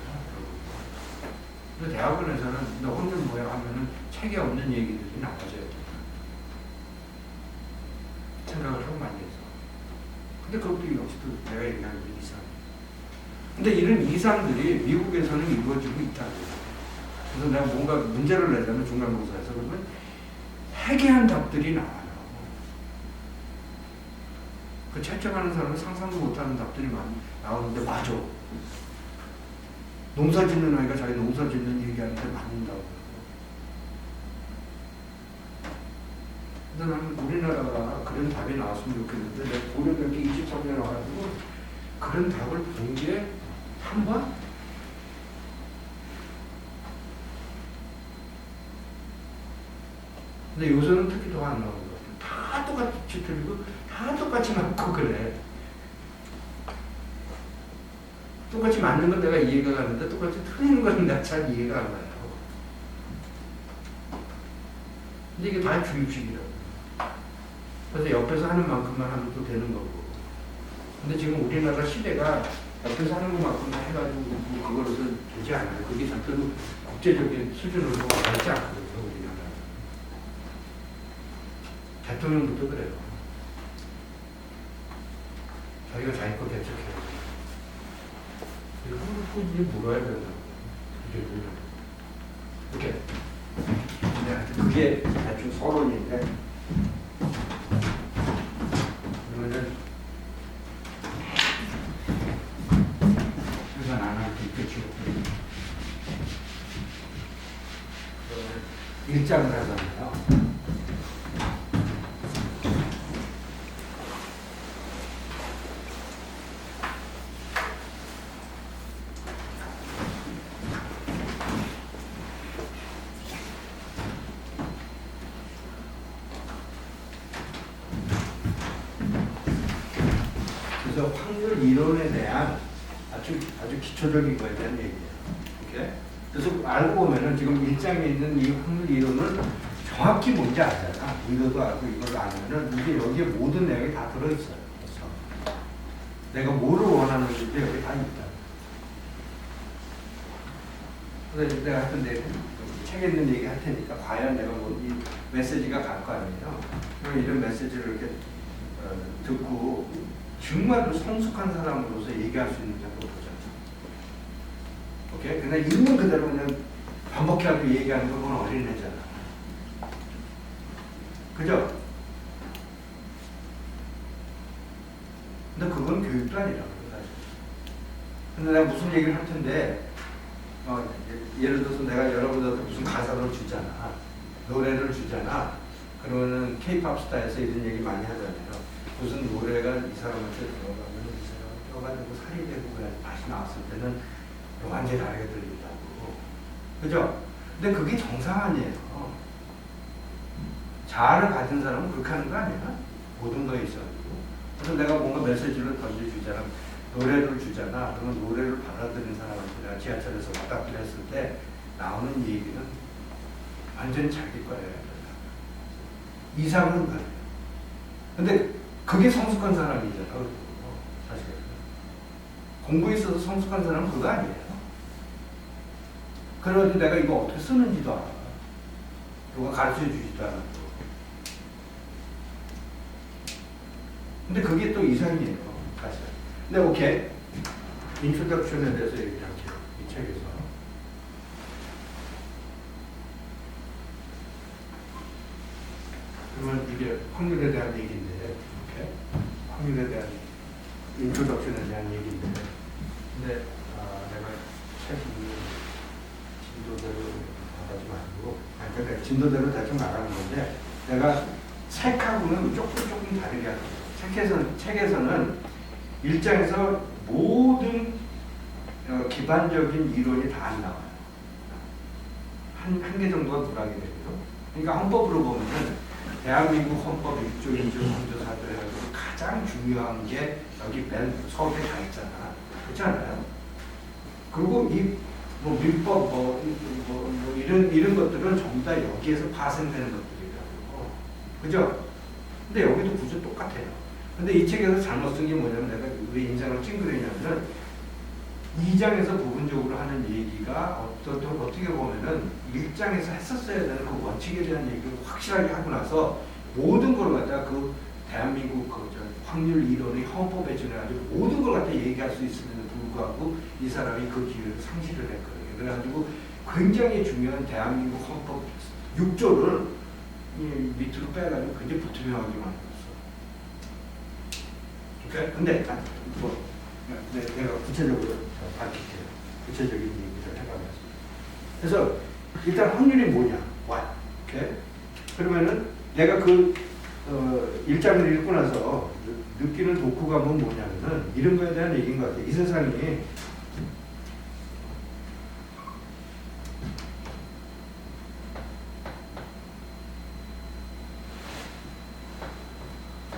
S4: 근데 대학원에서는 너 오늘 뭐야 하면은 책에 없는 얘기들이 나와줘야 돼. 생각을 좀 많이 해서. 근데 그것도 역시도 내가 얘기하는 게 이상. 근데 이런 이상들이 미국에서는 이루어지고 있다고. 그래서 내가 뭔가 문제를 내자면 중간고사에서 그러면 해괴한 답들이 나와요. 그 채점하는 사람은 상상도 못하는 답들이 많이 나오는데 맞아. 농사 짓는 아이가 자기 농사 짓는 얘기하는데 맞는다고. 근데 나는 우리나라가 그런 답이 나왔으면 좋겠는데 내가 고려대학교 23년 와가지고 그런 답을 본 게 한 번? 근데 요새는 특히 더 안 나오는 것 같아요. 다 똑같이 틀리고 다 똑같이 맞고 그래. 똑같이 맞는 건 내가 이해가 가는데 똑같이 틀리는 건 내가 잘 이해가 안 가요. 근데 이게 다 주입식이라고. 그래서 옆에서 하는 만큼만 하면 또 되는 거고. 근데 지금 우리나라 시대가 옆에서 하는 것만큼만 해가지고 뭐 그거로서 되지 않아요. 그게 절대로 국제적인 수준으로 와닿지 않거든요. 우리나라. 대통령부터 그래요. 자기가 자기 거 대책해요. 이거 꾸준히 물어야 된다고. 이렇게. 근데 하여튼 그게 대충 서론인데, 그러면은, 시간 안 할 때 끝이고. 일장을 하잖아요. 그래서 확률 이론에 대한 아주 기초적인 거에 대한 얘기예요. 오케이? 그래서 알고 보면은 지금 일장에 있는 이 확률 이론은 정확히 뭔지 알잖아. 이것도 알고 이걸 알면은 이게 여기에 모든 내용이 다 들어있어요. 그래서 내가 뭐를 원하는지 여기 다 있다. 그래서 내가 하여튼 내 책에 있는 얘기 할 테니까 과연 내가 뭐 이 메시지가 갈 거 아니에요. 그럼 이런 메시지를 이렇게 듣고 정말로 성숙한 사람으로서 얘기할 수 있는지 한번 보자. 오케이? 그냥 있는 그대로 그냥 반복해갖고 얘기하는 건 그건 어린애잖아. 그죠? 근데 그건 교육도 아니라고, 사실. 근데 내가 무슨 얘기를 할 텐데, 예를 들어서 내가 여러분들한테 무슨 가사를 주잖아. 노래를 주잖아. 그러면은 K-pop 스타에서 이런 얘기 많이 하잖아요. 무슨 노래가 이 사람한테 들어가면 이 사람 껴가지고 살이 되고 그래 다시 나왔을 때는 완전히 다르게 들린다고. 그죠? 근데 그게 정상 아니에요. 자아를 가진 사람은 그렇게 하는 거 아니야? 모든 거에 있어가지고. 그래서 내가 뭔가 메시지를 던져주잖아. 노래를 주잖아. 그러면 노래를 받아들인 사람한테 내가 지하철에서 왔다 갔다 했을 때 나오는 얘기는 완전히 자기 거예요. 이상은 거예요. 근데 그게 성숙한 사람이잖아. 사실. 공부에 있어서 성숙한 사람은 그거 아니에요. 그래도 내가 이거 어떻게 쓰는지도 알아. 누가 가르쳐 주지도 않고. 근데 그게 또 이상이에요. 사실. 근데 오케이. 인트로덕션에 대해서 얘기할게요. 이 책에서. 그러면 이게 확률에 대한 얘기인데, 이렇게 확률에 대한 인트로덕션에 대한 얘기인데, 근데 내가 책이 진도대로 나가지 말고, 그러니까 진도대로 대충 나가는 건데, 내가 책하고는 조금 다르게 하는 거예요. 책에서는 일장에서 모든 기반적인 이론이 다 안 나와요. 한 개 정도가 불하게 되고요. 그러니까 헌법으로 보면은 대한민국 헌법 1조, 2조, 3조, 4조 해가지고 가장 중요한 게 여기 맨 서울에 다 있잖아. 그렇지 않아요? 그리고 뭐 민법 이런 것들은 전부 다 여기에서 파생되는 것들이라고. 그죠? 근데 여기도 구조 똑같아요. 근데 이 책에서 잘못 쓴 게 뭐냐면 내가 왜 인상을 찡그리냐면은 2장에서 부분적으로 하는 얘기가 어떻게 보면은 1장에서 했었어야 되는 그 원칙에 대한 얘기를 확실하게 하고 나서 모든 걸 갖다가 그 대한민국 확률 이론의 헌법에 준해가지고 모든 걸 갖다 얘기할 수 있음에도 불구하고 이 사람이 그 기회를 상실을 했거든요. 그래가지고 굉장히 중요한 대한민국 헌법 6조를 밑으로 빼가지고 굉장히 불투명하게 만들었어. 오케이? 근데 내가 구체적으로 밝힐게요. 구체적인 얘기를 해가면서. 그래서 일단 확률이 뭐냐? What? 오케이? 그러면은 내가 그 일장을 읽고 나서 느끼는 독후감은 뭐냐면은 이런 거에 대한 얘기인 것 같아요. 이 세상이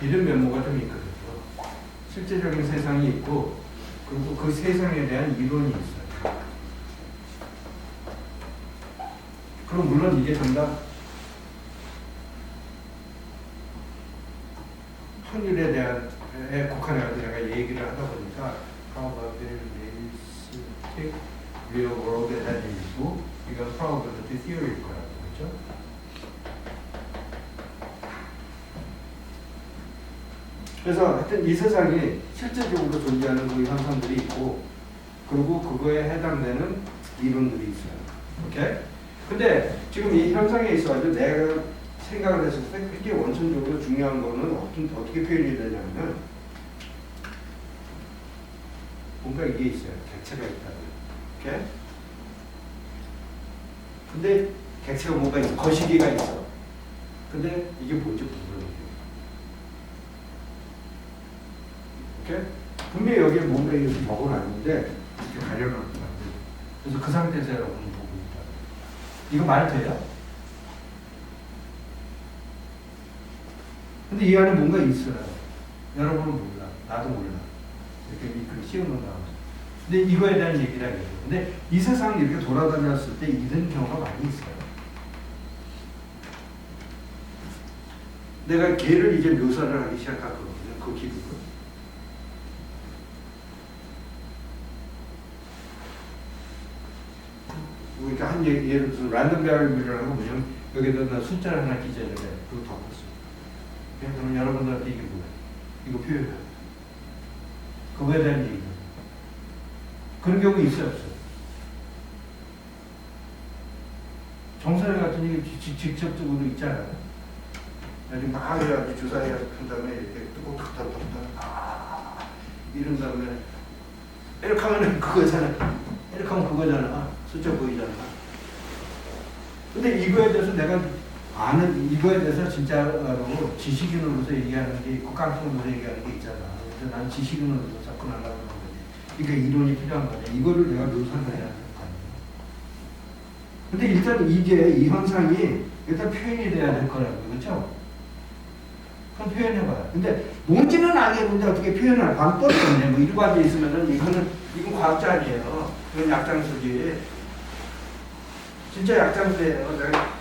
S4: 이런 면모가 좀 있거든요. 실제적인 세상이 있고 그리고 그 세상에 대한 이론이 있어요. 그럼 물론 이게 전부 확률에 대한 국한해가지고 내가 얘기를 하다 보니까
S1: probabilistic real world 해가지고 이건 probability theory일 거라고 그렇죠? 그래서 하여튼 이 세상에 실제적으로 존재하는 그 현상들이 있고 그리고 그거에 해당되는 이론들이 있어요. 오케이? 근데 지금 이 현상에 있어가지고 내가 생각을 했을 때 그게 원천적으로 중요한 거는 어떻게 표현이 되냐면 뭔가 이게 있어요. 객체가 있다고. 오케이? 근데 객체가 뭔가 있어. 거시기가 있어. 근데 이게 뭔지 모르는 오케이? 분명히 여기에 뭔가 이렇게 적어놨는데 이렇게 가려놨더라고요. 그래서 그 상태에서 여러분이 보고 있다. 이거 말 돼요? 근데 이 안에 뭔가 있어요. 여러분은 몰라. 나도 몰라. 이렇게 이 글을 씌워놓는다고. 근데 이거에 대한 얘기라 이거죠. 근데 이 세상을 이렇게 돌아다녔을 때 이런 경우가 많이 있어요. 내가 걔를 이제 묘사를 하기 시작하거든요. 그 기분을. 우리가 한 예를 들어서 랜덤 베리어블이라고 보면 여기다 숫자를 하나 기재를 해. 그거 덮었어. 그러면 여러분들한테 이게 뭐야? 이거 표현해. 그거에 대한 얘기야. 그런 경우 있어요, 없어요? 정선회 같은 얘기 직접적으로 있잖아요. 아주 막 해가지고 주사해야 한 다음에 이렇게 뜨고 탁탁 이런 다음에 이렇게 하면 그거잖아. 이렇게 하면 그거잖아. 숫자 보이잖아. 근데 이거에 대해서 내가 아는, 이거에 대해서 진짜로 지식인으로서 얘기하는 게 있고 깡통으로서 얘기하는 게 있잖아. 그래서 난 지식인으로서 접근하려고 하는 거지. 그러니까 이론이 필요한 거지. 이거를 내가 묘사를 해야 하는 거 아니야. 근데 일단 이게, 이 현상이 일단 표현이 돼야 될 거라고. 그렇죠? 그럼 표현해봐요. 근데 뭔지는 알겠는데 어떻게 표현을 할 방법이 없네. 뭐 이러고 앉아있으면은 이건 과학자 아니에요. 이건 약장수지. 진짜 약장수예요. 내가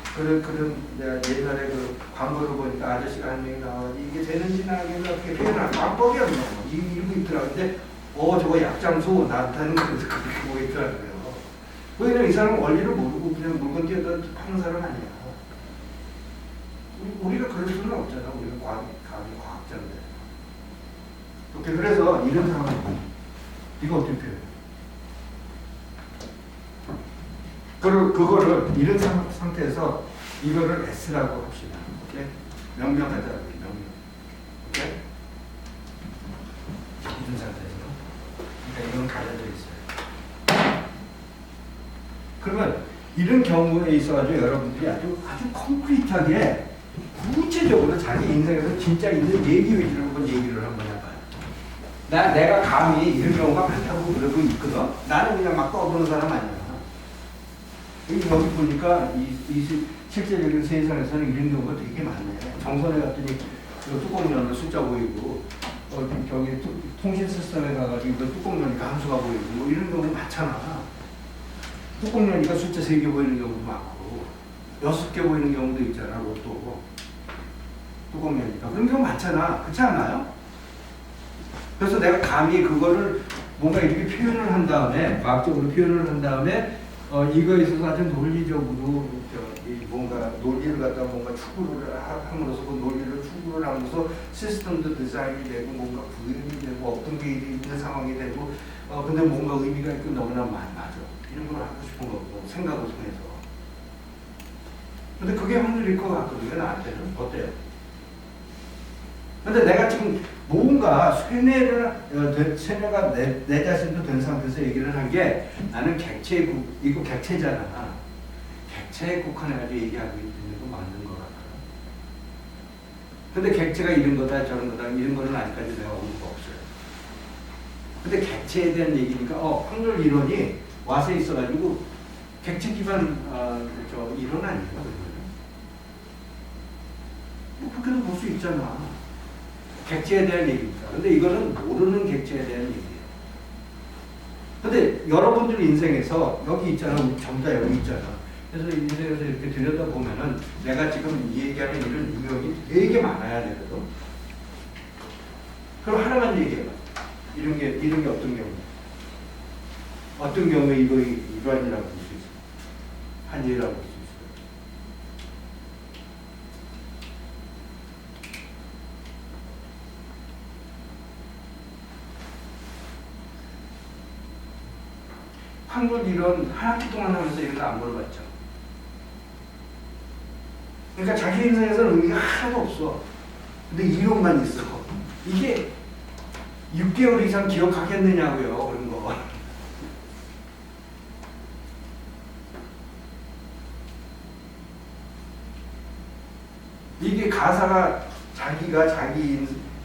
S1: 옛날에 그 광고를 보니까 아저씨가 한 명이 나와서 이게 되는지 나겠는데 어떻게 표현할 방법이 없는 거. 이러고 있더라고요. 근데 저거 약장수 나한테는 그렇게 보고 있더라고요. 왜냐면 이 사람은 원리를 모르고 그냥 물건 뛰어다 파는 사람 아니야. 우리가 그럴 수는 없잖아. 우리가 과학자인데. 오케이, 그래서 이런 상황이 이거 어떻게 표현해? 그거를 이런 상태에서 이거를 S라고 합시다. 오케이? 명명하자. 명명. 오케이? 이런 상태에서. 그러니까 이건 가려져 있어요. 그러면 이런 경우에 있어가지고 여러분들이 아주 콘크리트하게 구체적으로 자기 인생에서 진짜 있는 얘기 위주로 한번 얘기를 한번 해봐요. 내가 감히 이런 경우가 많다고 그러고 있거든. 나는 그냥 막 떠드는 사람 아니야. 여기 보니까 실제적인 세상에서는 이런 경우가 되게 많네. 정선에 갔더니 뚜껑 열면 숫자 보이고, 저기 통신 시스템에 가가지고 뚜껑 열니까 함수가 보이고, 뭐 이런 경우 많잖아. 뚜껑 열니까 숫자 3개 보이는 경우도 많고, 6개 보이는 경우도 있잖아, 로또. 뚜껑 열니까. 그런 경우 많잖아. 그렇지 않아요? 그래서 내가 감히 그거를 뭔가 이렇게 표현을 한 다음에, 과학적으로 표현을 한 다음에, 이거에 있어서 아주 논리적으로 뭔가 논리를 갖다 뭔가 추구를 함으로써 그 논리를 추구를 하면서 시스템도 디자인이 되고 뭔가 구현이 되고 어떤 게 있는 상황이 되고 근데 뭔가 의미가 있고 너무나 맞아. 이런 걸 하고 싶은 거고 생각을 통해서. 근데 그게 확률일 것 같거든요. 나한테는. 어때요? 근데 내가 지금 뭔가 세뇌가 내 자신도 된 상태에서 얘기를 한 게 나는 이거 객체잖아. 객체에 국한해가지고 얘기하고 있는 거 맞는 것 같아. 근데 객체가 이런 거다 저런 거다 이런 거는 아직까지 내가 언급가 없어요. 근데 객체에 대한 얘기니까 확률 이론이 와서 있어가지고 객체 기반 이론 아니에요? 뭐 그렇게도 볼 수 있잖아. 객체에 대한 얘기입니다. 근데 이거는 모르는 객체에 대한 얘기예요. 근데 여러분들 인생에서 여기 있잖아. 전부 다 여기 있잖아. 그래서 인생에서 이렇게 들여다보면은 내가 지금 이 얘기하는 이런 유형이 되게 많아야 되거든. 그럼 하나만 얘기해봐.
S4: 이런 게 어떤 경우? 어떤 경우에 이러한이라고 볼 수 있어요? 한 예라고 볼 수 있어요? 확률 이론 한 학기 동안 하면서 이런 거 안 물어봤죠. 그러니까 자기 인생에서는 의미가 하나도 없어. 근데 이론만 있어. 이게 6개월 이상 기억하겠느냐고요, 그런 거. 이게 가사가 자기가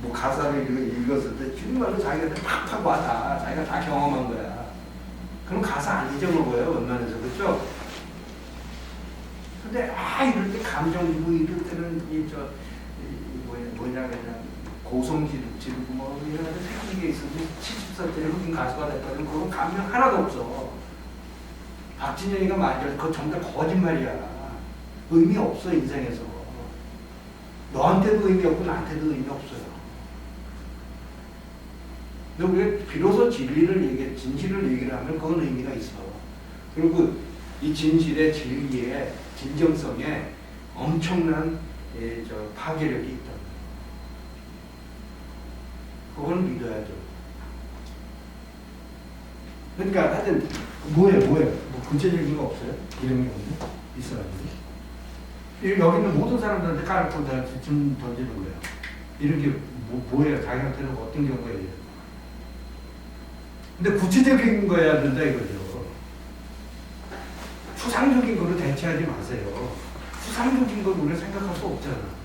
S4: 뭐 가사를 읽었을 때 정말로 자기가 팍팍 와다. 자기가 다 경험한 거야. 그럼 가사 안 잊어먹어요, 웬만해서. 그렇죠? 근데 이럴 때 감정 주고 이럴 때는 뭐냐 그냥 고성지르고 뭐 이런 데 생긴 게 있어서 70살짜리 흑인 가수가 됐거든. 그건 감명 하나도 없어. 박진영이가 말이야. 그거 전부 다 거짓말이야. 의미 없어, 인생에서. 너한테도 의미 없고 나한테도 의미 없어요. 근데 우리가 비로소 진실을 얘기를 하면 그건 의미가 있어. 그리고 이 진실의 진리의 진정성에 엄청난 파괴력이 있다. 그건 믿어야죠. 그러니까 하여튼 뭐예요? 뭐 구체적인 거 없어요? 이런 게 없네? 있어가지고. 여기 있는 모든 사람들한테 까놓고 내가 좀 던지는 거예요. 이런 게 뭐예요? 자기한테는 어떤 경우에. 근데 구체적인 거야 된다 이거죠. 추상적인 거로 대체하지 마세요. 추상적인 걸 우리가 생각할 수 없잖아.